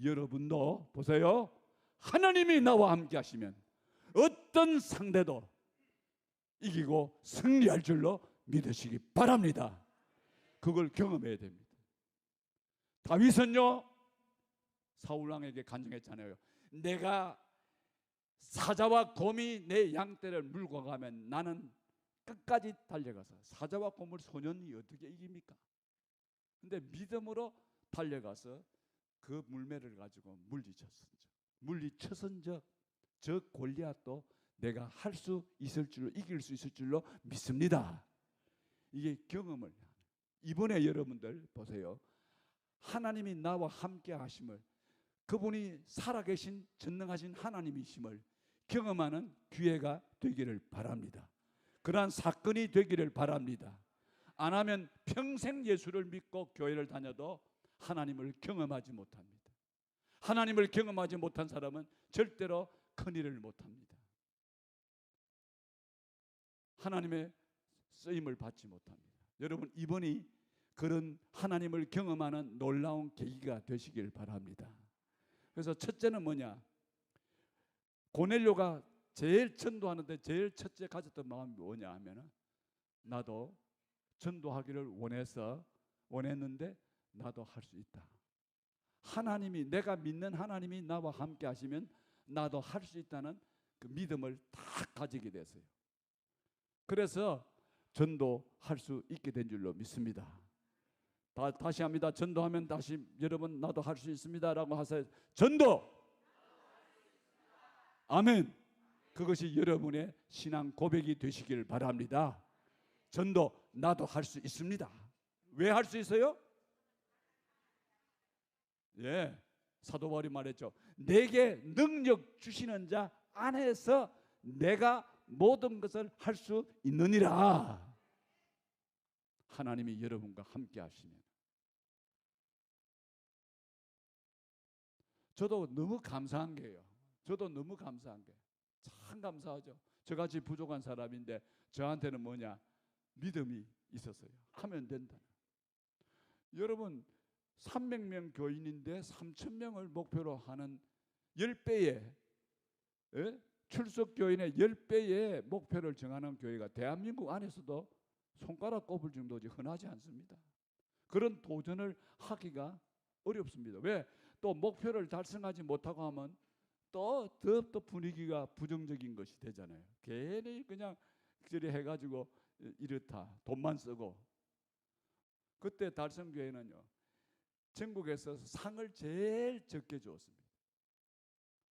여러분도 보세요. 하나님이 나와 함께 하시면 어떤 상대도 이기고 승리할 줄로 믿으시기 바랍니다. 그걸 경험해야 됩니다. 다윗은요 사울왕에게 간증했잖아요. 내가 사자와 곰이 내 양떼를 물고 가면 나는 끝까지 달려가서 사자와 곰을 소년이 어떻게 이깁니까? 근데 믿음으로 달려가서 그 물매를 가지고 물리쳤은즉 저 골리앗도 내가 할 수 있을 줄로 이길 수 있을 줄로 믿습니다. 이게 경험을 이번에 여러분들 보세요. 하나님이 나와 함께 하심을 그분이 살아계신 전능하신 하나님이심을 경험하는 기회가 되기를 바랍니다. 그러한 사건이 되기를 바랍니다. 안 하면 평생 예수를 믿고 교회를 다녀도 하나님을 경험하지 못합니다. 하나님을 경험하지 못한 사람은 절대로 큰일을 못합니다. 하나님의 쓰임을 받지 못합니다. 여러분 이번이 그런 하나님을 경험하는 놀라운 계기가 되시길 바랍니다. 그래서 첫째는 뭐냐? 고넬료가 제일 전도하는데 제일 첫째 가졌던 마음이 뭐냐 하면은 나도 전도하기를 원했는데 나도 할 수 있다. 하나님이 내가 믿는 하나님이 나와 함께 하시면 나도 할 수 있다는 그 믿음을 다 가지게 됐어요. 그래서 전도할 수 있게 된 줄로 믿습니다. 다시 합니다. 전도하면 다시 여러분 나도 할 수 있습니다라고 하세요. 전도. 아멘. 그것이 여러분의 신앙 고백이 되시길 바랍니다. 전도 나도 할 수 있습니다. 왜 할 수 있어요? 예, 사도 바울이 말했죠. 내게 능력 주시는 자 안에서 내가 모든 것을 할 수 있느니라. 하나님이 여러분과 함께 하시면 저도 너무 감사한 게요. 저도 너무 감사한 게 참 감사하죠. 저같이 부족한 사람인데 저한테는 뭐냐? 믿음이 있었어요. 하면 된다. 여러분 300명 교인인데 3,000명을 목표로 하는 10배의 출석 교인의 10배의 목표를 정하는 교회가 대한민국 안에서도 손가락 꼽을 정도지 흔하지 않습니다. 그런 도전을 하기가 어렵습니다. 왜? 또 목표를 달성하지 못하고 하면 또 분위기가 부정적인 것이 되잖아요. 괜히 그냥 저리 해가지고 이렇다 돈만 쓰고. 그때 달성교회는요 전국에서 상을 제일 적게 주었습니다.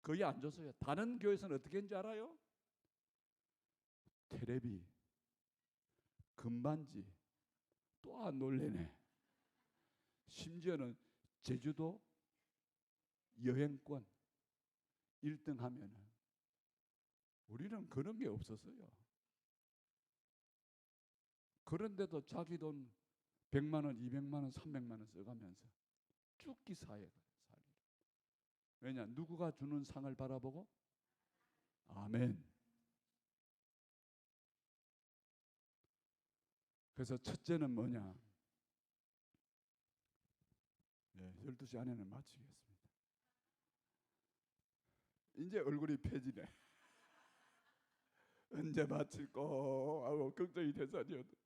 거의 안 줬어요. 다른 교회에서는 어떻게 했는지 알아요? 테레비, 금반지, 또 안 놀래네. 심지어는 제주도 여행권 1등 하면은 우리는 그런 게 없었어요. 그런데도 자기 돈 100만 원, 200만 원, 300만 원 써가면서 죽기 사회가 살기. 왜냐? 누구가 주는 상을 바라보고? 아멘. 그래서 첫째는 뭐냐? 12시 안에는 마치겠습니다. 이제 얼굴이 펴지네. 언제 마칠까 하고 걱정이 되사니었는데,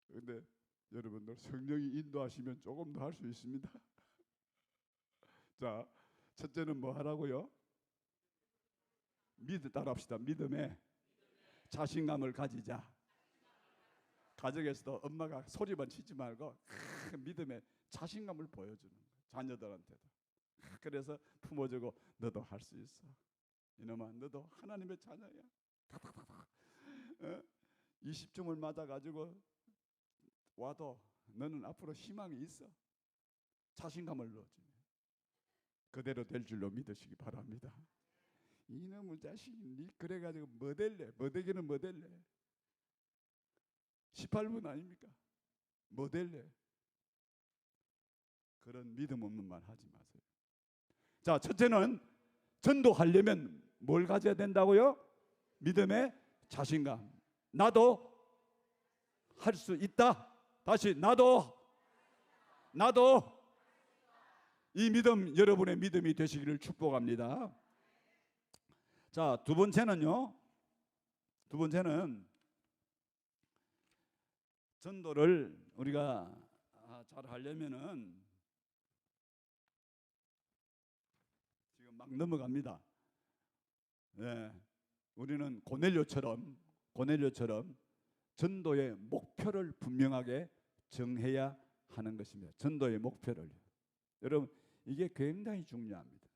근데 여러분들 성령이 인도하시면 조금 더 할 수 있습니다. 자, 첫째는 뭐 하라고요? 따라합시다. 믿음에 자신감을 가지자. 가정에서도 엄마가 소리만 치지 말고 믿음에 자신감을 보여주는 거예요. 자녀들한테도. 그래서 품어주고 너도 할 수 있어. 이놈아 너도 하나님의 자녀야. 20중을 맞아가지고 와도 너는 앞으로 희망이 있어. 자신감을 넣어주면 그대로 될 줄로 믿으시기 바랍니다. 이놈의 자식이 그래가지고 뭐 될래? 뭐 되기는 뭐 될래? 18분 아닙니까? 뭐 될래? 그런 믿음 없는 말 하지 마세요. 자, 첫째는 전도하려면 뭘 가져야 된다고요? 믿음의 자신감. 나도 할 수 있다. 다시 나도 이 믿음 여러분의 믿음이 되시기를 축복합니다. 자, 두 번째는 전도를 우리가 잘 하려면은 지금 막 넘어갑니다. 네, 우리는 고넬료처럼 전도의 목표를 분명하게 정해야 하는 것입니다. 전도의 목표를. 여러분 이게 굉장히 중요합니다.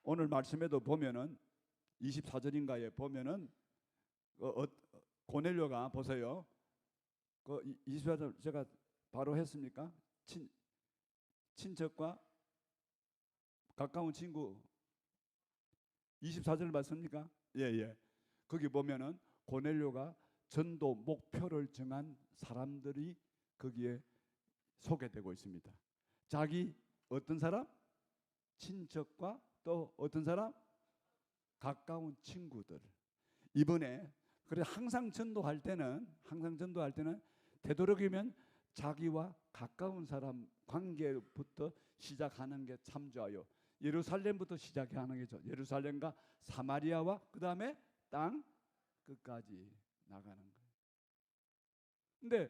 오늘 말씀에도 보면은 24절인가에 보면은 고넬료가 보세요. 그 24절 제가 바로 했습니까? 친척과 가까운 친구 24절 맞습니까? 예. 거기 보면은 고넬료가 전도 목표를 정한 사람들이 거기에 소개되고 있습니다. 자기 어떤 사람? 친척과 또 어떤 사람? 가까운 친구들. 이번에 그래 항상 전도할 때는 되도록이면 자기와 가까운 사람 관계부터 시작하는 게 참 좋아요. 예루살렘부터 시작하는 게 좋아요. 예루살렘과 사마리아와 그 다음에 땅 끝까지 나가는 거예요. 근데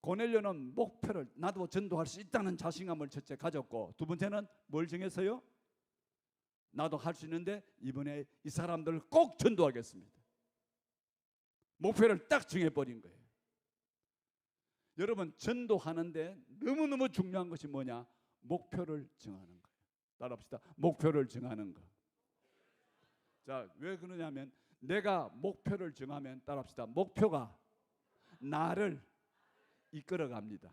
고넬료는 목표를 나도 전도할 수 있다는 자신감을 첫째 가졌고, 두 번째는 뭘 정했어요? 나도 할 수 있는데 이번에 이 사람들을 꼭 전도하겠습니다. 목표를 딱 정해버린 거예요. 여러분 전도하는데 너무너무 중요한 것이 뭐냐? 목표를 정하는 거예요. 따라합시다. 목표를 정하는 거. 자, 왜 그러냐면 내가 목표를 정하면 따라합시다. 목표가 나를 이끌어갑니다.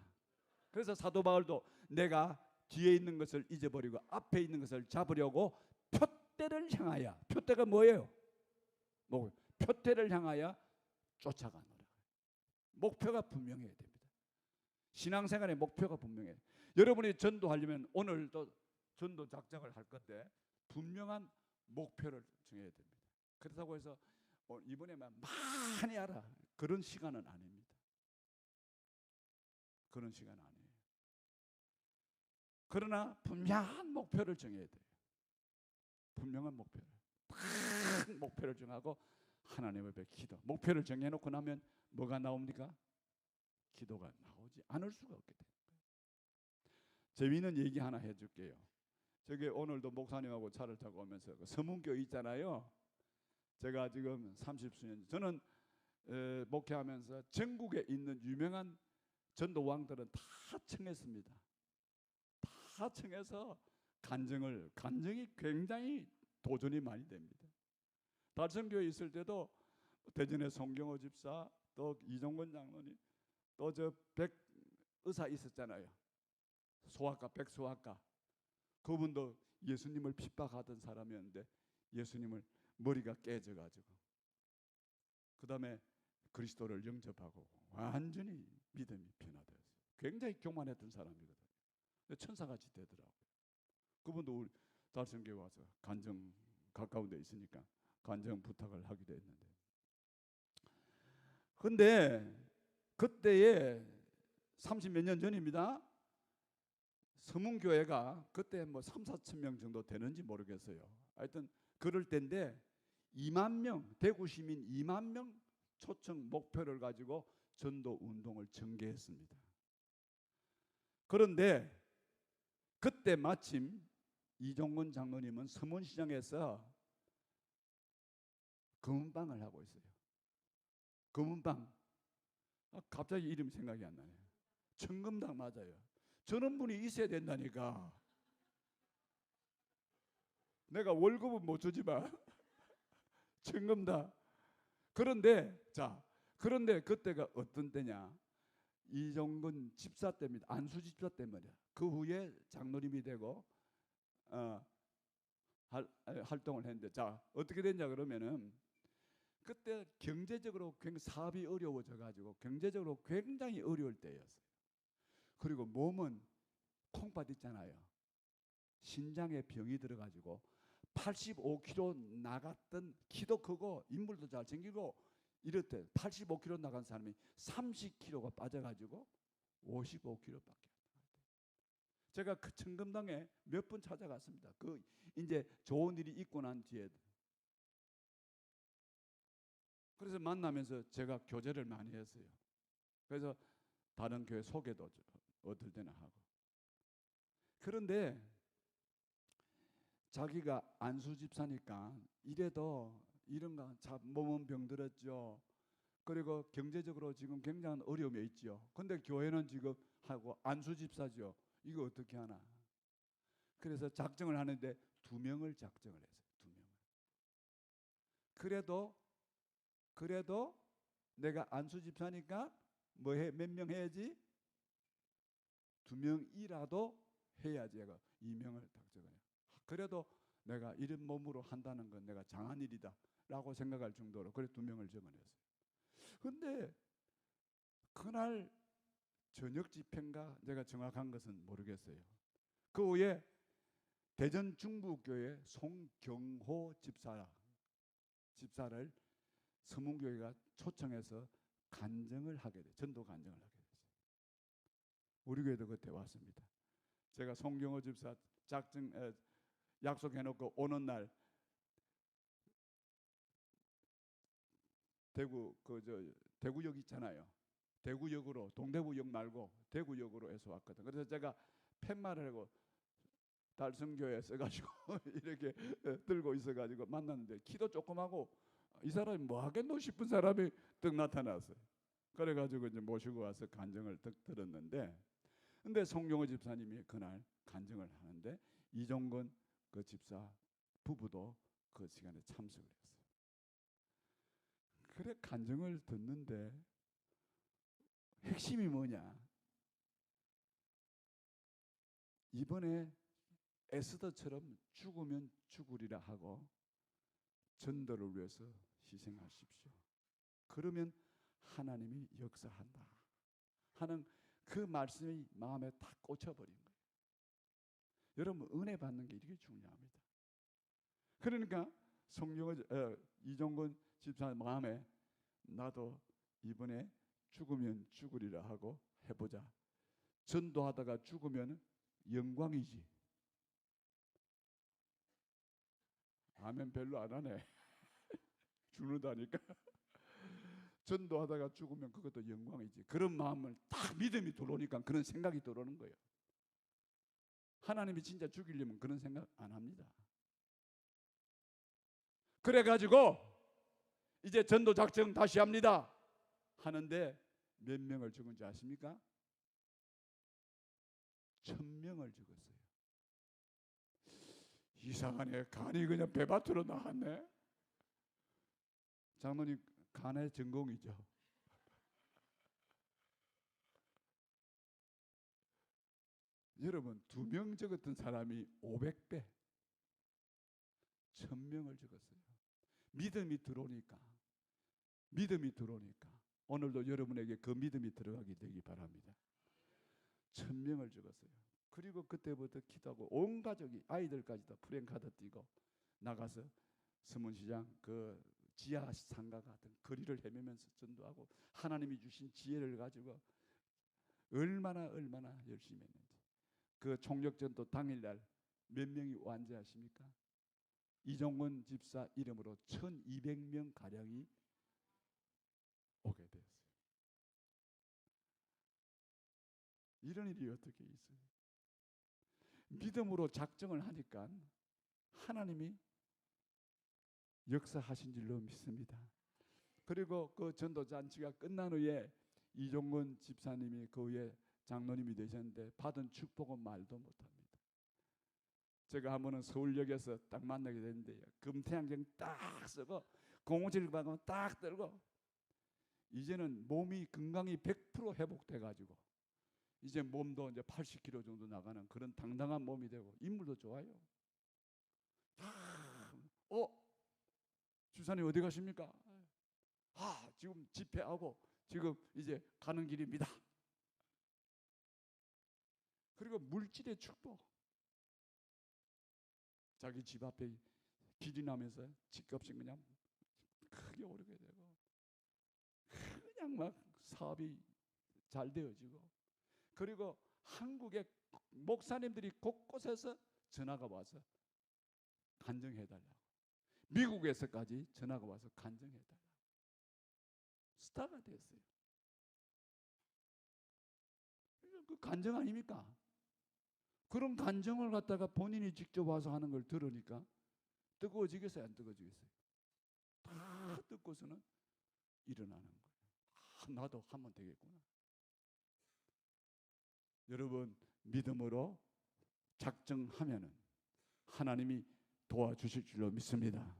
그래서 사도 바울도 내가 뒤에 있는 것을 잊어버리고 앞에 있는 것을 잡으려고 표대를 향하여, 표대가 뭐예요? 표대를 향하여 쫓아가노라. 목표가 분명해야 됩니다. 신앙생활의 목표가 분명해요. 여러분이 전도하려면 오늘도 전도 작정을 할 건데 분명한 목표를 정해야 됩니다. 그렇다고 해서 이번에만 많이 하라 그런 시간은 아닙니다. 그런 시간 아니에요. 그러나 분명한 목표를 정해야 돼요. 분명한 목표를. 큰 목표를 정하고 하나님 앞에 기도. 목표를 정해놓고 나면 뭐가 나옵니까? 기도가 나오지 않을 수가 없게 돼요. 재미있는 얘기 하나 해줄게요. 저기 오늘도 목사님하고 차를 타고 오면서 그 서문교 있잖아요. 제가 지금 30수년 저는 목회하면서 전국에 있는 유명한 전도 왕들은 다 청했습니다. 다 청해서 간증이 굉장히 도전이 많이 됩니다. 달성교에 있을 때도 대전의 송경호 집사, 또 이종건 장로님, 또 저 백의사 있었잖아요. 소아과 백소아과 그분도 예수님을 핍박하던 사람이었는데 예수님을 머리가 깨져가지고 그 다음에 그리스도를 영접하고 완전히 믿음이 변화되었어요. 굉장히 교만했던 사람이거든요. 천사같이 되더라고요. 그분도 우리 달성교회 와서 간증 가까운 데 있으니까 간증 부탁을 하기도 했는데 근데 그때에 30몇 년 전입니다. 서문교회가 그때 뭐 3, 4천 명 정도 되는지 모르겠어요. 하여튼 그럴 때인데 2만 명, 대구 시민 2만 명 초청 목표를 가지고 전도 운동을 전개했습니다. 그런데 그때 마침 이종건 장로님은 서문시장에서 검은방을 하고 있어요. 검은방. 갑자기 이름이 생각이 안 나네요. 청금당 맞아요. 저런 분이 있어야 된다니까. 내가 월급은 못 주지만 청금당. 그런데 그때가 어떤 때냐? 이종건 집사 때입니다. 안수 집사 때문이야. 그 후에 장로님이 되고 활동을 했는데 자 어떻게 됐냐 그러면은 그때 경제적으로 굉장히 사업이 어려워져 가지고 경제적으로 굉장히 어려울 때였어요. 그리고 몸은 콩팥 있잖아요. 신장에 병이 들어가지고 85kg 나갔던 키도 크고 인물도 잘생기고 이럴 때 85kg 나간 사람이 30kg가 빠져가지고 55kg밖에 안 나갔대요. 제가 그 청금당에 몇 번 찾아갔습니다. 그 이제 좋은 일이 있고 난 뒤에. 그래서 만나면서 제가 교제를 많이 했어요. 그래서 다른 교회 소개도 어떨 때는 하고. 그런데 자기가 안수 집사니까 이래도 이런가 몸은 병들었죠. 그리고 경제적으로 지금 굉장한 어려움에 있죠. 근데 교회는 지금 하고 안수 집사죠. 이거 어떻게 하나? 그래서 작정을 하는데 2명을 작정을 했어요. 2명을. 그래도 내가 안수 집사니까 몇 명 해야지? 2명이라도 해야지. 내가 2명을 작정을 해요. 그래도 내가 이런 몸으로 한다는 건 내가 장한 일이다 라고 생각할 정도로 그래 2명을 정언했어요. 근데 그날 저녁 집회인가 내가 정확한 것은 모르겠어요. 그 후에 대전 중부교회 송경호 집사를 서문교회가 초청해서 간증을 하게 돼. 전도 간증을 하게 됐어요. 우리 교회도 그때 왔습니다. 제가 송경호 집사 약속해놓고 오는 날 대구역 있잖아요. 대구역으로 동대구역 말고 대구역으로 해서 왔거든. 그래서 제가 팻말을 하고 달성교회 써가지고 이렇게 들고 있어가지고 만났는데 키도 조그마고 이 사람이 뭐 하겠노 싶은 사람이 뜩 나타났어요. 그래가지고 이제 모시고 와서 간증을 들었는데, 근데 송경호 집사님이 그날 간증을 하는데 이종건 그 집사 부부도 그 시간에 참석을 했어요. 그래 간증을 듣는데 핵심이 뭐냐? 이번에 에스더처럼 죽으면 죽으리라 하고 전도를 위해서 희생하십시오. 그러면 하나님이 역사한다 하는 그 말씀이 마음에 탁 꽂혀버린 거예요. 여러분, 은혜 받는 게 이렇게 중요합니다. 그러니까 이종근 집사 마음에 나도 이번에 죽으면 죽으리라 하고 해보자. 전도하다가 죽으면 영광이지. 아멘 별로 안 하네. 죽는다니까. 전도하다가 죽으면 그것도 영광이지. 그런 마음을 딱 믿음이 들어오니까 그런 생각이 들어오는 거예요. 하나님이 진짜 죽이려면 그런 생각 안 합니다. 그래가지고 이제 전도 작정 다시 합니다 하는데 몇 명을 죽은지 아십니까? 1000명을 죽었어요. 이상하네. 간이 그냥 배밭으로 나왔네. 장로님, 간의 전공이죠. 여러분, 2명 죽었던 사람이 500배 1000명을 죽었어요. 믿음이 들어오니까 오늘도 여러분에게 그 믿음이 들어가게 되기 바랍니다. 1000명을 죽었어요. 그리고 그때부터 기도하고 온 가족이 아이들까지 다 프랭카드 띄고 나가서 서문시장 그 지하 상가 같은 거리를 헤매면서 전도하고 하나님이 주신 지혜를 가지고 얼마나 열심히 했는지. 그 총력전도 당일날 몇 명이 완주하십니까? 이종근 집사 이름으로 1200명 가량이 오게 되었어요. 이런 일이 어떻게 있어요? 믿음으로 작정을 하니까 하나님이 역사하신 줄로 믿습니다. 그리고 그 전도잔치가 끝난 후에 이종근 집사님이 그 후에 장로님이 되셨는데 받은 축복은 말도 못합니다. 제가 한 번은 서울역에서 딱 만나게 됐는데요. 금태안경 딱 쓰고 공무질 방금 딱 들고 이제는 몸이 건강이 100% 회복돼가지고 이제 몸도 이제 80kg 정도 나가는 그런 당당한 몸이 되고 인물도 좋아요. 주사님 어디 가십니까? 지금 집회하고 지금 이제 가는 길입니다. 그리고 물질의 축복. 자기 집 앞에 길이 나면서 집값이 그냥 크게 오르게 되고 그냥 막 사업이 잘 되어지고 그리고 한국의 목사님들이 곳곳에서 전화가 와서 간증해달라고 미국에서까지 전화가 와서 간증해달라고 스타가 됐어요. 그 간증 아닙니까? 그런 간증을 갖다가 본인이 직접 와서 하는 걸 들으니까 뜨거워지겠어요? 안 뜨거워지겠어요? 다 듣고서는 일어나는 거예요. 나도 하면 되겠구나. 여러분, 믿음으로 작정하면은 하나님이 도와주실 줄로 믿습니다.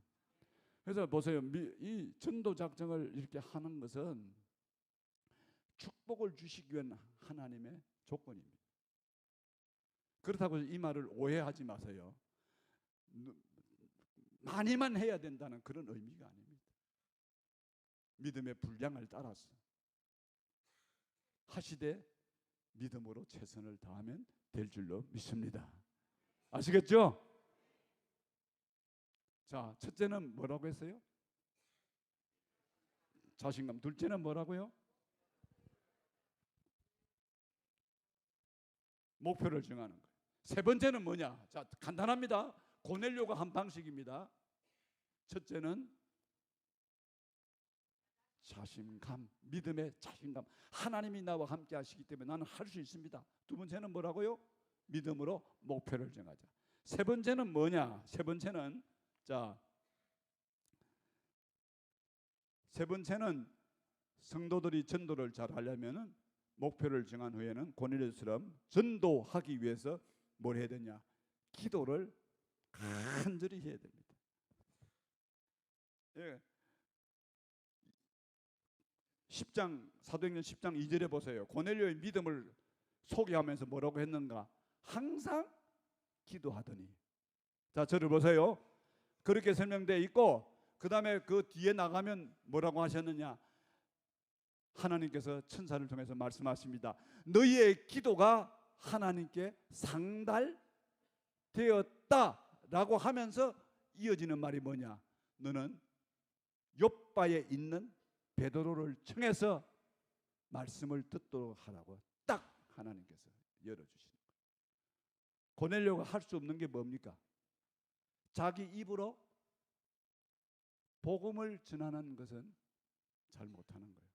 그래서 보세요. 이 전도 작정을 이렇게 하는 것은 축복을 주시기 위한 하나님의 조건입니다. 그렇다고 이 말을 오해하지 마세요. 많이만 해야 된다는 그런 의미가 아닙니다. 믿음의 분량을 따라서 하시되 믿음으로 최선을 다하면 될 줄로 믿습니다. 아시겠죠? 자, 첫째는 뭐라고 했어요? 자신감. 둘째는 뭐라고요? 목표를 정하는 거예요. 세 번째는 뭐냐? 자, 간단합니다. 고넬료가 한 방식입니다. 첫째는 자신감, 믿음의 자신감. 하나님이 나와 함께 하시기 때문에 나는 할 수 있습니다. 두 번째는 뭐라고요? 믿음으로 목표를 정하자. 세 번째는 뭐냐? 세 번째는 성도들이 전도를 잘 하려면은 목표를 정한 후에는 고넬료처럼 전도하기 위해서 뭘 해야 되냐? 기도를 간절히 해야 됩니다. 예. 10장 사도행전 10장 2절에 보세요. 고넬료의 믿음을 소개하면서 뭐라고 했는가? 항상 기도하더니. 자, 저를 보세요. 그렇게 설명되어 있고 그 다음에 그 뒤에 나가면 뭐라고 하셨느냐? 하나님께서 천사를 통해서 말씀하십니다. 너희의 기도가 하나님께 상달되었다라고 하면서 이어지는 말이 뭐냐? 너는 욥바에 있는 베드로를 청해서 말씀을 듣도록 하라고 딱 하나님께서 열어주시는 거예요. 고넬료가 할 수 없는 게 뭡니까? 자기 입으로 복음을 전하는 것은 잘 못하는 거예요.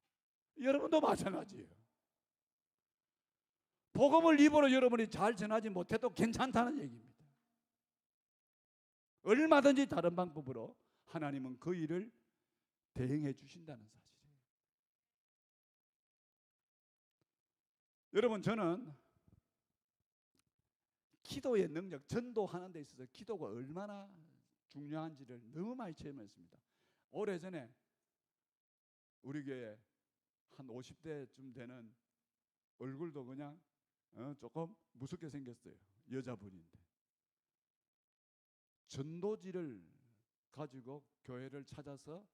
여러분도 마찬가지예요. 복음을 입으로 여러분이 잘 전하지 못해도 괜찮다는 얘기입니다. 얼마든지 다른 방법으로 하나님은 그 일을 대행해 주신다는 사실이에요. 여러분, 저는 기도의 능력, 전도하는 데 있어서 기도가 얼마나 중요한지를 너무 많이 체험했습니다. 오래전에 우리 교회 한 50대쯤 되는, 얼굴도 그냥 조금 무섭게 생겼어요. 여자분인데 전도지를 가지고 교회를 찾아서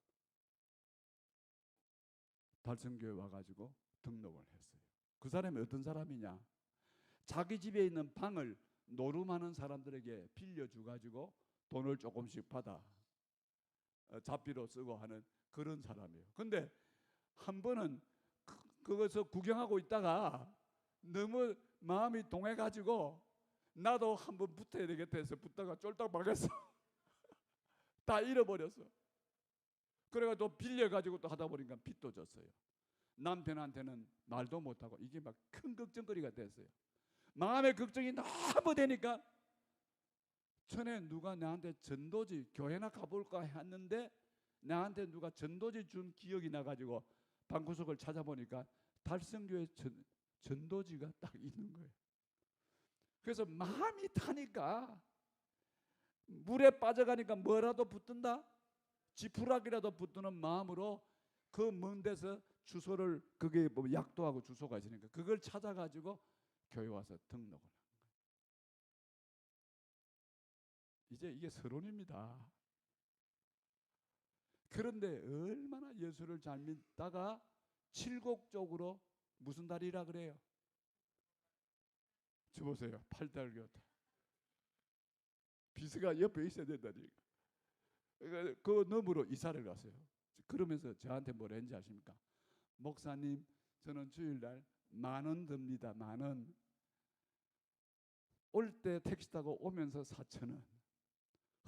달성교회 와가지고 등록을 했어요. 그 사람이 어떤 사람이냐? 자기 집에 있는 방을 노름하는 사람들에게 빌려주가지고 돈을 조금씩 받아 잡비로 쓰고 하는 그런 사람이에요. 근데 한 번은 그것을 구경하고 있다가 너무 마음이 동해가지고 나도 한번 붙어야 되겠다 해서 붙다가 쫄딱 망했어. 다 잃어버렸어. 그래가지고 빌려가지고 또 하다 보니까 빚도 졌어요. 남편한테는 말도 못하고 이게 막 큰 걱정거리가 됐어요. 마음의 걱정이 너무 되니까 전에 누가 나한테 전도지 교회나 가볼까 했는데 나한테 누가 전도지 준 기억이 나가지고 방구석을 찾아보니까 달성교회 전도지가 딱 있는 거예요. 그래서 마음이 타니까 물에 빠져가니까 뭐라도 붙든다, 지푸라기라도 붙드는 마음으로 그 먼 데서 주소를, 그게 뭐 약도하고 주소가 있으니까 그걸 찾아가지고 교회 와서 등록을 한 거예요. 이제 이게 서론입니다. 그런데 얼마나 예수를 잘 믿다가 칠곡적으로 무슨 달이라 그래요? 저 보세요. 팔달교다. 비서가 옆에 있어야 된다니까. 그 너머로 이사를 갔어요. 그러면서 저한테 뭐라 했는지 아십니까? 목사님, 저는 주일날 10,000원 듭니다. 10,000원. 올 때 택시 타고 오면서 4,000원.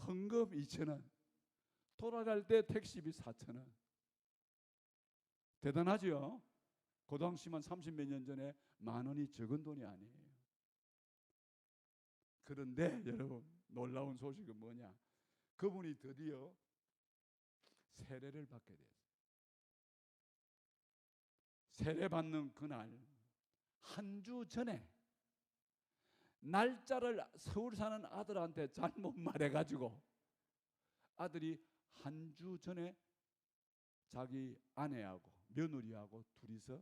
헌금 2,000원. 돌아갈 때 택시비 4,000원. 대단하죠? 그 당시만 30몇 년 전에 10,000원이 적은 돈이 아니에요. 그런데 여러분, 놀라운 소식은 뭐냐? 그분이 드디어 세례를 받게 됐어요. 세례 받는 그날 한 주 전에 날짜를 서울 사는 아들한테 잘못 말해가지고 아들이 한 주 전에 자기 아내하고 며느리하고 둘이서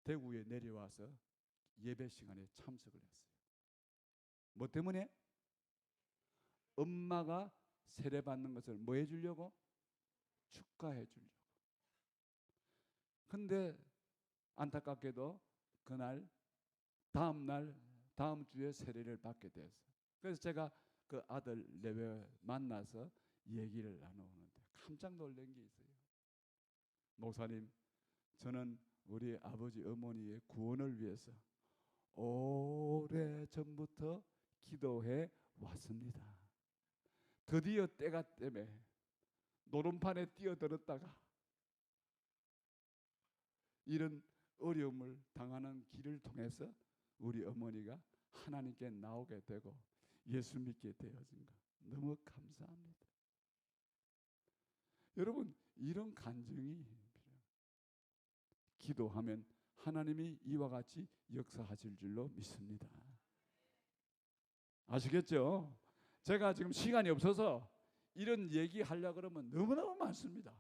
대구에 내려와서 예배 시간에 참석을 했어요. 뭐 때문에? 엄마가 세례 받는 것을 뭐 해주려고? 축하해 주려고. 근데 안타깝게도 그날 다음 주에 세례를 받게 됐어요. 그래서 제가 그 아들 내외 만나서 얘기를 나누는데 깜짝 놀란 게 있어요. 목사님, 저는 우리 아버지 어머니의 구원을 위해서 오래전부터 기도해 왔습니다. 드디어 때가 때문에 노름판에 뛰어들었다가 이런 어려움을 당하는 길을 통해서 우리 어머니가 하나님께 나오게 되고 예수 믿게 되어진 것 너무 감사합니다. 여러분, 이런 간증이 기도하면 하나님이 이와 같이 역사하실 줄로 믿습니다. 아시겠죠? 제가 지금 시간이 없어서 이런 얘기 하려고 그러면 너무너무 많습니다.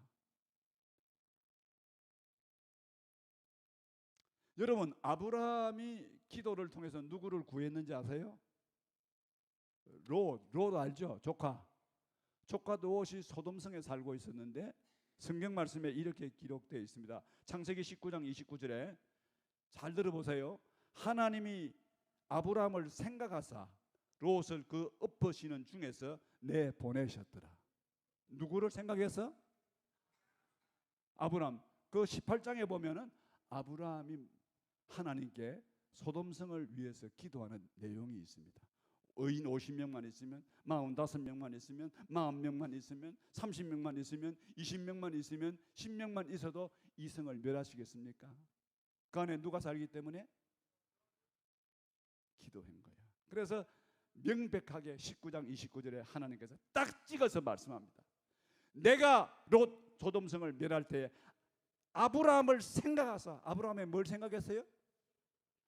여러분, 아브라함이 기도를 통해서 누구를 구했는지 아세요? 롯 알죠? 조카 롯이 소돔성에 살고 있었는데 성경 말씀에 이렇게 기록되어 있습니다. 창세기 19장 29절에 잘 들어보세요. 하나님이 아브라함을 생각하사 롯을 그 엎으시는 중에서 내보내셨더라. 누구를 생각해서? 아브라함. 그 18장에 보면은 아브라함이 하나님께 소돔성을 위해서 기도하는 내용이 있습니다. 의인 50명만 있으면, 45명만 있으면, 40명만 있으면, 30명만 있으면, 20명만 있으면, 10명만 있어도 이 성을 멸하시겠습니까? 그 안에 누가 살기 때문에? 기도한 거야. 그래서 명백하게 19장 29절에 하나님께서 딱 찍어서 말씀합니다. 내가 롯 소돔성을 멸할 때에 아브라함을 생각하사, 아브라함의 뭘 생각했어요?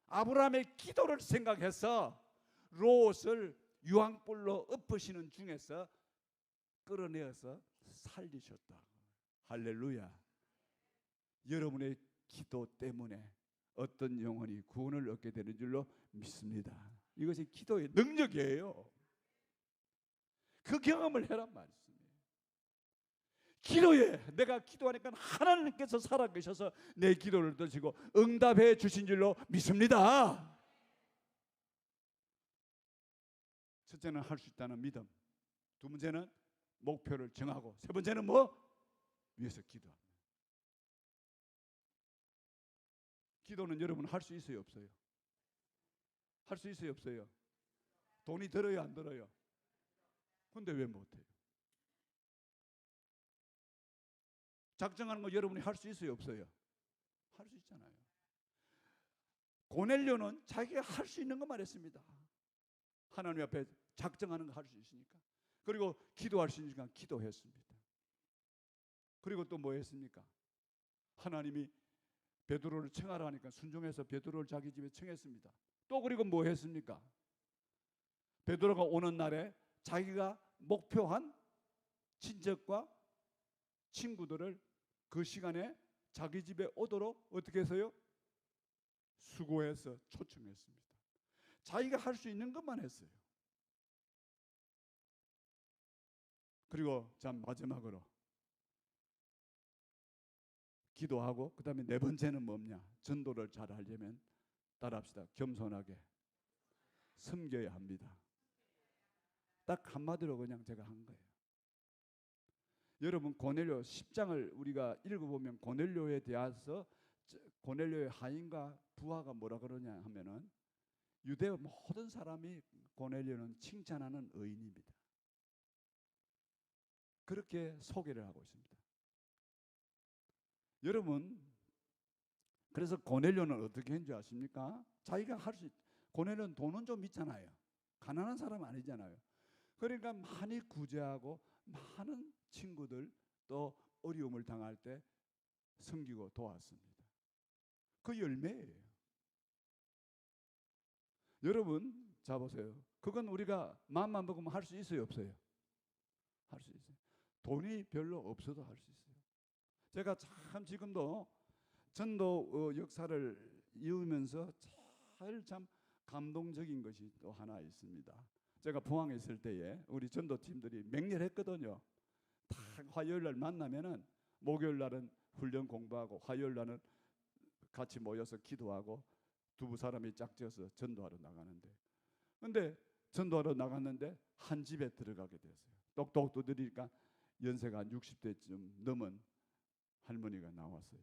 아브라함의 기도를 생각해서 롯을 유황불로 엎으시는 중에서 끌어내어서 살리셨다. 할렐루야. 여러분의 기도 때문에 어떤 영혼이 구원을 얻게 되는 줄로 믿습니다. 이것이 기도의 능력이에요. 그 경험을 해란 말씀이에요. 기도에 내가 기도하니까 하나님께서 살아계셔서 내 기도를 들으시고 응답해 주신 줄로 믿습니다. 첫째는 할 수 있다는 믿음, 두 번째는 목표를 정하고, 세 번째는 뭐? 위해서 기도합니다. 기도는 여러분 할 수 있어요, 없어요? 할 수 있어요, 없어요? 돈이 들어요, 안 들어요? 근데 왜 못해요? 작정하는 거 여러분이 할 수 있어요, 없어요? 할 수 있잖아요. 고넬료는 자기가 할 수 있는 것만 했습니다. 하나님 앞에 작정하는 거 할 수 있으니까. 그리고 기도할 수 있으니까 기도했습니다. 그리고 또 뭐 했습니까? 하나님이 베드로를 청하라 하니까 순종해서 베드로를 자기 집에 청했습니다. 또 그리고 뭐 했습니까? 베드로가 오는 날에 자기가 목표한 친척과 친구들을 그 시간에 자기 집에 오도록 어떻게 해서요? 수고해서 초청했습니다. 자기가 할 수 있는 것만 했어요. 그리고 자 마지막으로 기도하고, 그 다음에 네 번째는 뭐냐? 전도를 잘 하려면 따라합시다. 겸손하게 섬겨야 합니다. 딱 한마디로 그냥 제가 한 거예요. 여러분 고넬료 10장을 우리가 읽어보면 고넬료에 대해서 고넬료의 하인과 부하가 뭐라 그러냐 하면은 유대 모든 사람이 고넬료는 칭찬하는 의인입니다. 그렇게 소개를 하고 있습니다. 여러분, 그래서 고넬료는 어떻게 했는지 아십니까? 자기가 할 수, 고넬료는 돈은 좀 있잖아요. 가난한 사람 아니잖아요. 그러니까 많이 구제하고 많은 친구들 또 어려움을 당할 때 섬기고 도왔습니다. 그 열매예요. 여러분, 자 보세요. 그건 우리가 마음만 먹으면 할 수 있어요, 없어요? 할 수 있어요. 돈이 별로 없어도 할 수 있어요. 제가 참 지금도 전도 역사를 이으면서 참 감동적인 것이 또 하나 있습니다. 제가 포항에 있을 때에 우리 전도팀들이 맹렬했거든요. 다 화요일 날 만나면은 목요일 날은 훈련 공부하고 화요일 날은 같이 모여서 기도하고 두부 사람이 짝지어서 전도하러 나가는데, 근데 전도하러 나갔는데 한 집에 들어가게 됐어요. 똑똑 두드리니까 연세가 60대쯤 넘은 할머니가 나왔어요.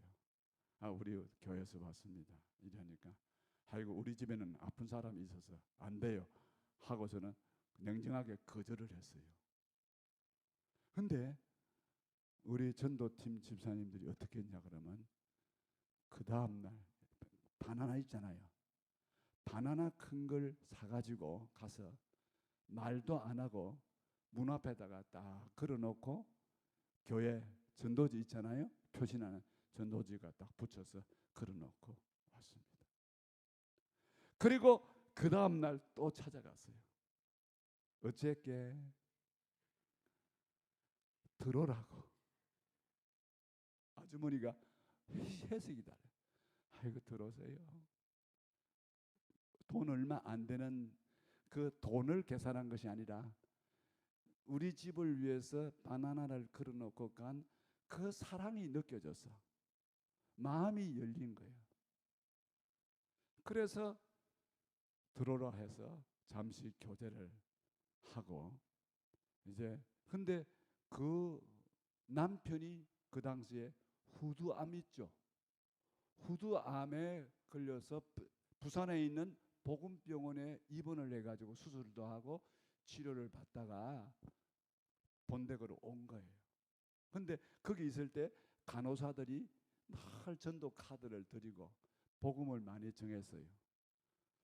아, 우리 교회에서 왔습니다. 이러니까 아이고 우리 집에는 아픈 사람이 있어서 안 돼요 하고서는 냉정하게 거절을 했어요. 근데 우리 전도팀 집사님들이 어떻게 했냐 그러면 그 다음날 바나나 있잖아요. 바나나 큰 걸 사가지고 가서 말도 안 하고 문 앞에다가 딱 걸어놓고 교회 전도지 있잖아요. 표시나는 전도지가 딱 붙여서 걸어놓고 왔습니다. 그리고 그 다음날 또 찾아갔어요. 어쨌게 들어오라고. 아주머니가 해석이다. 아이고 들어오세요. 돈 얼마 안 되는 그 돈을 계산한 것이 아니라 우리 집을 위해서 바나나를 걸어놓고 간 그 사랑이 느껴져서 마음이 열린 거예요. 그래서 들어오라 해서 잠시 교제를 하고 이제 근데 그 남편이 그 당시에 후두암 있죠. 후두암에 걸려서 부산에 있는 보건병원에 입원을 해가지고 수술도 하고 치료를 받다가 본댁으로 온 거예요. 근데 거기 있을 때 간호사들이 늘 전도 카드를 드리고 복음을 많이 정했어요.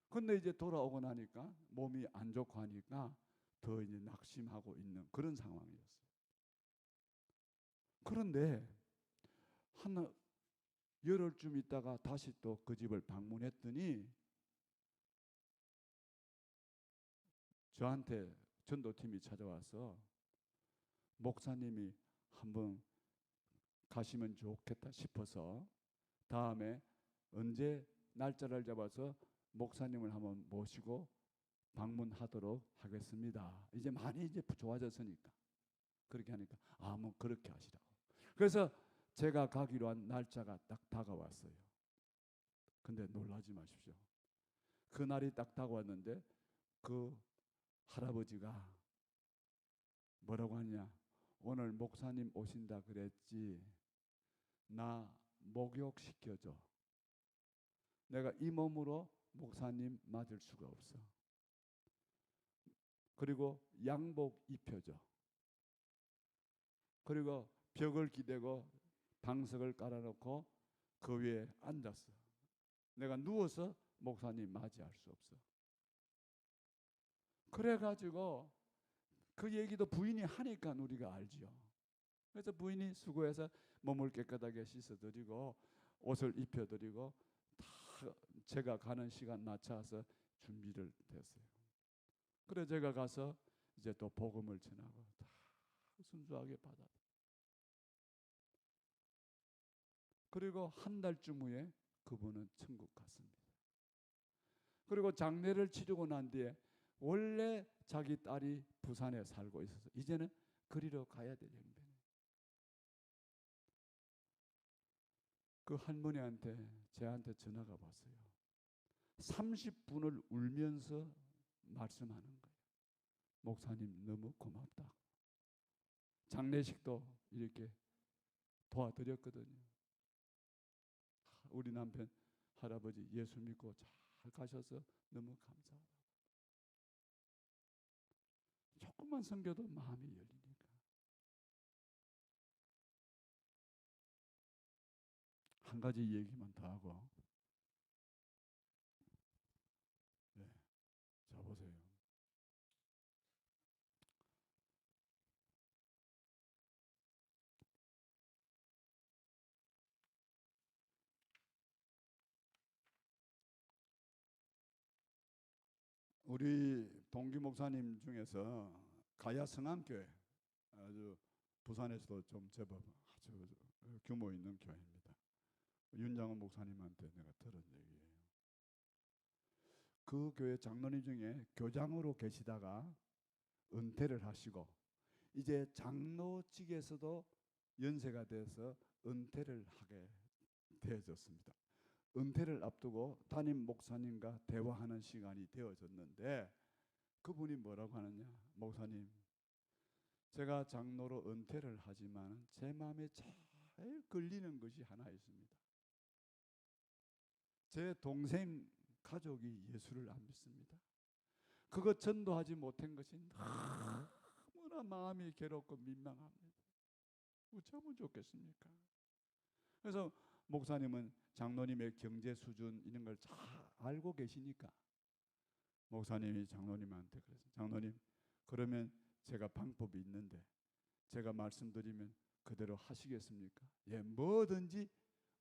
근데 이제 돌아오고 나니까 몸이 안 좋고 하니까 더 이제 낙심하고 있는 그런 상황이었어요. 그런데 한 열흘쯤 있다가 다시 또 그 집을 방문했더니 저한테 전도팀이 찾아와서 목사님이 한번 가시면 좋겠다 싶어서 다음에 언제 날짜를 잡아서 목사님을 한번 모시고 방문하도록 하겠습니다. 이제 많이 이제 좋아졌으니까 그렇게 하니까 뭐 그렇게 하시라고. 그래서 제가 가기로 한 날짜가 딱 다가왔어요. 근데 놀라지 마십시오. 그 날이 딱 다가왔는데 그 할아버지가 뭐라고 하냐? 오늘 목사님 오신다 그랬지. 나 목욕시켜줘. 내가 이 몸으로 목사님 맞을 수가 없어. 그리고 양복 입혀줘. 그리고 벽을 기대고 방석을 깔아놓고 그 위에 앉았어. 내가 누워서 목사님 맞이할 수 없어. 그래가지고 그 얘기도 부인이 하니까 우리가 알지요. 그래서 부인이 수고해서 몸을 깨끗하게 씻어드리고 옷을 입혀드리고 다 제가 가는 시간 맞춰서 준비를 됐어요. 그래 제가 가서 이제 또 복음을 전하고 다 순수하게 받아. 그리고 한 달쯤 후에 그분은 천국 갔습니다. 그리고 장례를 치르고 난 뒤에 원래 자기 딸이 부산에 살고 있어서 이제는 그리로 가야 될 형편이에요. 그 할머니한테 저한테 전화가 왔어요. 30분을 울면서 말씀하는 거예요. 목사님 너무 고맙다. 장례식도 이렇게 도와드렸거든요. 우리 남편 할아버지 예수 믿고 잘 가셔서 너무 감사하다. 조금만 섬겨도 마음이 열리니까. 한 가지 얘기만 더 하고. 네. 자 보세요. 우리 동기 목사님 중에서 가야 성안교회 아주 부산에서도 좀 제법 아주 규모 있는 교회입니다. 윤장원 목사님한테 내가 들은 얘기예요. 그 교회 장로님 중에 교장으로 계시다가 은퇴를 하시고 이제 장로직에서도 연세가 돼서 은퇴를 하게 되어졌습니다. 은퇴를 앞두고 담임 목사님과 대화하는 시간이 되어졌는데 그분이 뭐라고 하느냐? 목사님, 제가 장로로 은퇴를 하지만 제 마음에 제일 걸리는 것이 하나 있습니다. 제 동생 가족이 예수를 안 믿습니다. 그것 전도하지 못한 것이 너무나 마음이 괴롭고 민망합니다. 어쩌면 좋겠습니까? 그래서 목사님은 장로님의 경제 수준 이런 걸 잘 알고 계시니까 목사님이 장로님한테 그랬어요. 장로님, 그러면 제가 방법이 있는데 제가 말씀드리면 그대로 하시겠습니까? 예, 뭐든지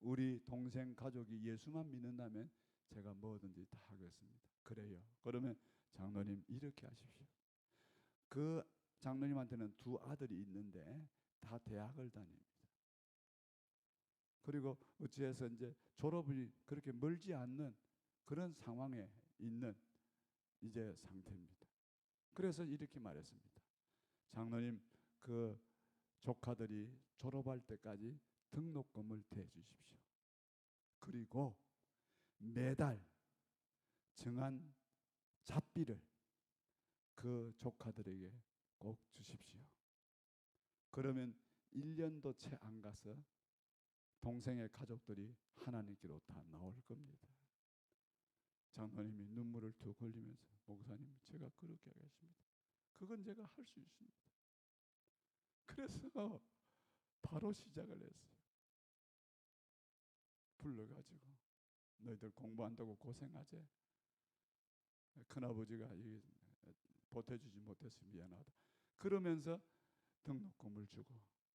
우리 동생 가족이 예수만 믿는다면 제가 뭐든지 다 하겠습니다. 그래요. 그러면 장로님 이렇게 하십시오. 그 장로님한테는 두 아들이 있는데 다 대학을 다닙니다. 그리고 어찌해서 이제 졸업이 그렇게 멀지 않는 그런 상황에 있는 이제 상태입니다. 그래서 이렇게 말했습니다. 장로님, 그 조카들이 졸업할 때까지 등록금을 대주십시오. 그리고 매달 정한 잡비를 그 조카들에게 꼭 주십시오. 그러면 1년도 채 안 가서 동생의 가족들이 하나님께로 다 나올 겁니다. 장로님이 눈물을 툭 흘리면서 목사님 제가 그렇게 하겠습니다. 그건 제가 할 수 있습니다. 그래서 바로 시작을 했어요. 불러가지고 너희들 공부한다고 고생하지? 큰아버지가 보태주지 못해서 미안하다. 그러면서 등록금을 주고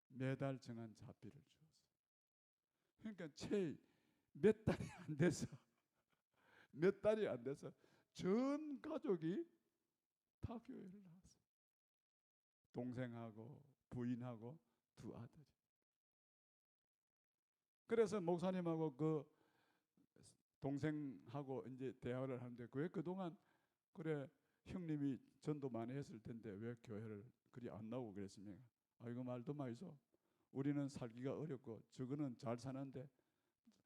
매달 정한 잡비를 주었어요. 그러니까 채 몇 달이 안 돼서 전 가족이 다 교회를 나왔어요. 동생하고 부인하고 두 아들이. 그래서 목사님하고 그 동생하고 이제 대화를 하는데 왜 그동안 그래 형님이 전도 많이 했을 텐데 왜 교회를 그리 안 나오고 그랬습니까? 이거 말도 마이소. 우리는 살기가 어렵고 저거는 잘 사는데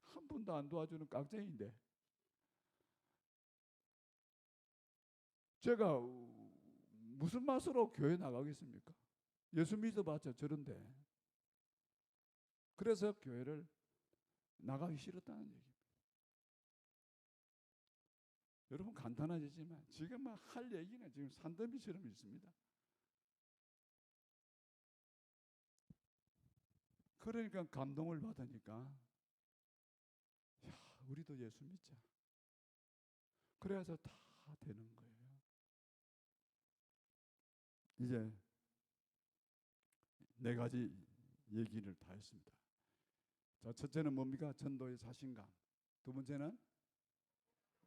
한 분도 안 도와주는 깍쟁이인데 제가 무슨 맛으로 교회 나가겠습니까? 예수 믿어봤자 저런데. 그래서 교회를 나가기 싫었다는 얘기입니다. 여러분 간단하지만 지금 할 얘기는 지금 산더미처럼 있습니다. 그러니까 감동을 받으니까 우리도 예수 믿자. 그래서 다 되는 거예요. 이제 네 가지 얘기를 다 했습니다. 자, 첫째는 뭡니까? 전도의 자신감. 두 번째는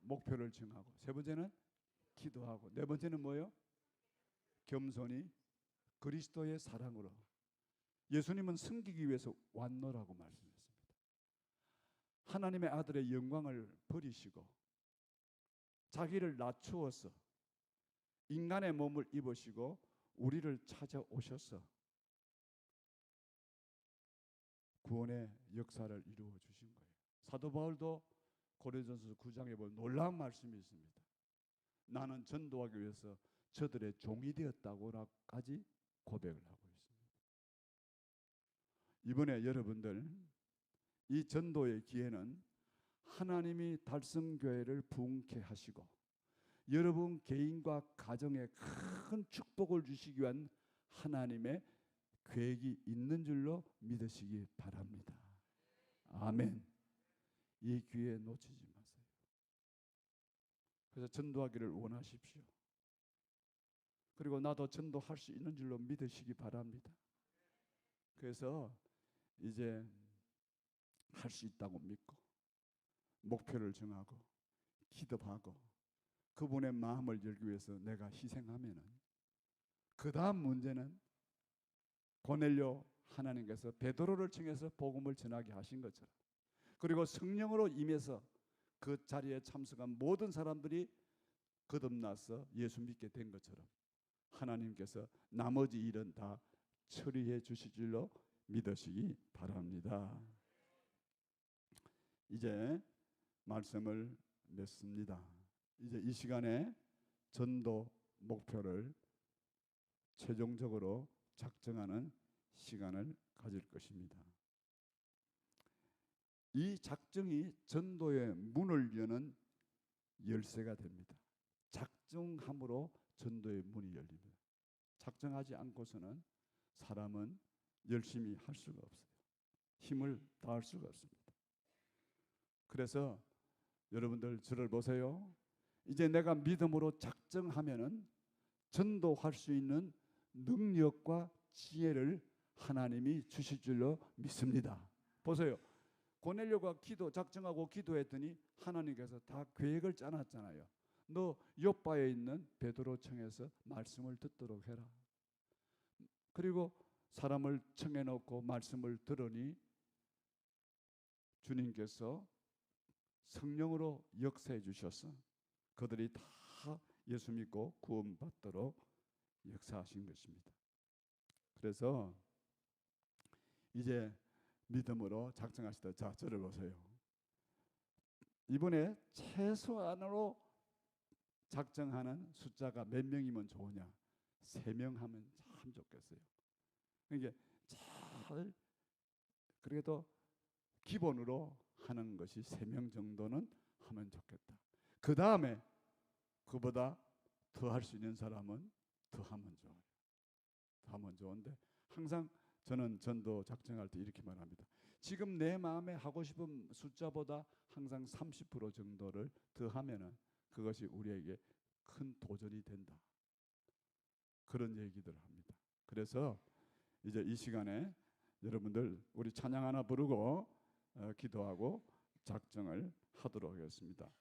목표를 정하고, 세 번째는 기도하고, 네 번째는 뭐예요? 겸손히 그리스도의 사랑으로. 예수님은 섬기기 위해서 왔노라고 말씀했습니다. 하나님의 아들의 영광을 버리시고 자기를 낮추어서 인간의 몸을 입으시고 우리를 찾아오셔서 구원의 역사를 이루어 주신 거예요. 사도 바울도 고린도전서 9장에 보면 놀라운 말씀이 있습니다. 나는 전도하기 위해서 저들의 종이 되었다고까지 고백을 하고 있습니다. 이번에 여러분들 이 전도의 기회는 하나님이 달성교회를 부흥케 하시고 여러분 개인과 가정에 큰 축복을 주시기 위한 하나님의 계획이 있는 줄로 믿으시기 바랍니다. 아멘. 이 기회 놓치지 마세요. 그래서 전도하기를 원하십시오. 그리고 나도 전도할 수 있는 줄로 믿으시기 바랍니다. 그래서 이제 할 수 있다고 믿고 목표를 정하고 기도하고 그분의 마음을 열기 위해서 내가 희생하면은 그 다음 문제는 고넬료 하나님께서 베드로를 통해서 복음을 전하게 하신 것처럼 그리고 성령으로 임해서 그 자리에 참석한 모든 사람들이 거듭나서 예수 믿게 된 것처럼 하나님께서 나머지 일은 다 처리해 주실 줄로 믿으시기 바랍니다. 이제 말씀을 맺습니다. 이제 이 시간에 전도 목표를 최종적으로 작정하는 시간을 가질 것입니다. 이 작정이 전도의 문을 여는 열쇠가 됩니다. 작정함으로 전도의 문이 열립니다. 작정하지 않고서는 사람은 열심히 할 수가 없어요. 힘을 다할 수가 없습니다. 그래서 여러분들 저를 보세요. 이제 내가 믿음으로 작정하면은 전도할 수 있는 능력과 지혜를 하나님이 주실 줄로 믿습니다. 보세요. 고넬료가 작정하고 기도했더니 하나님께서 다 계획을 짜놨잖아요. 너 요바에 있는 베드로 청에서 말씀을 듣도록 해라. 그리고 사람을 청해놓고 말씀을 들으니 주님께서 성령으로 역사해 주셔서 그들이 다 예수 믿고 구원받도록 역사하신 것입니다. 그래서 이제 믿음으로 작정하시다. 자, 저를 보세요. 이번에 최소한으로 작정하는 숫자가 몇 명이면 좋으냐? 3명 하면 참 좋겠어요. 그러니까 잘 그래도 기본으로 하는 것이 3명 정도는 하면 좋겠다. 그 다음에 그보다 더 할 수 있는 사람은 더 하면 좋아요. 더 하면 좋은데 항상 저는 전도 작정할 때 이렇게 말합니다. 지금 내 마음에 하고 싶은 숫자보다 항상 30% 정도를 더 하면은 그것이 우리에게 큰 도전이 된다. 그런 얘기들을 합니다. 그래서 이제 이 시간에 여러분들 우리 찬양 하나 부르고 기도하고 작정을 하도록 하겠습니다.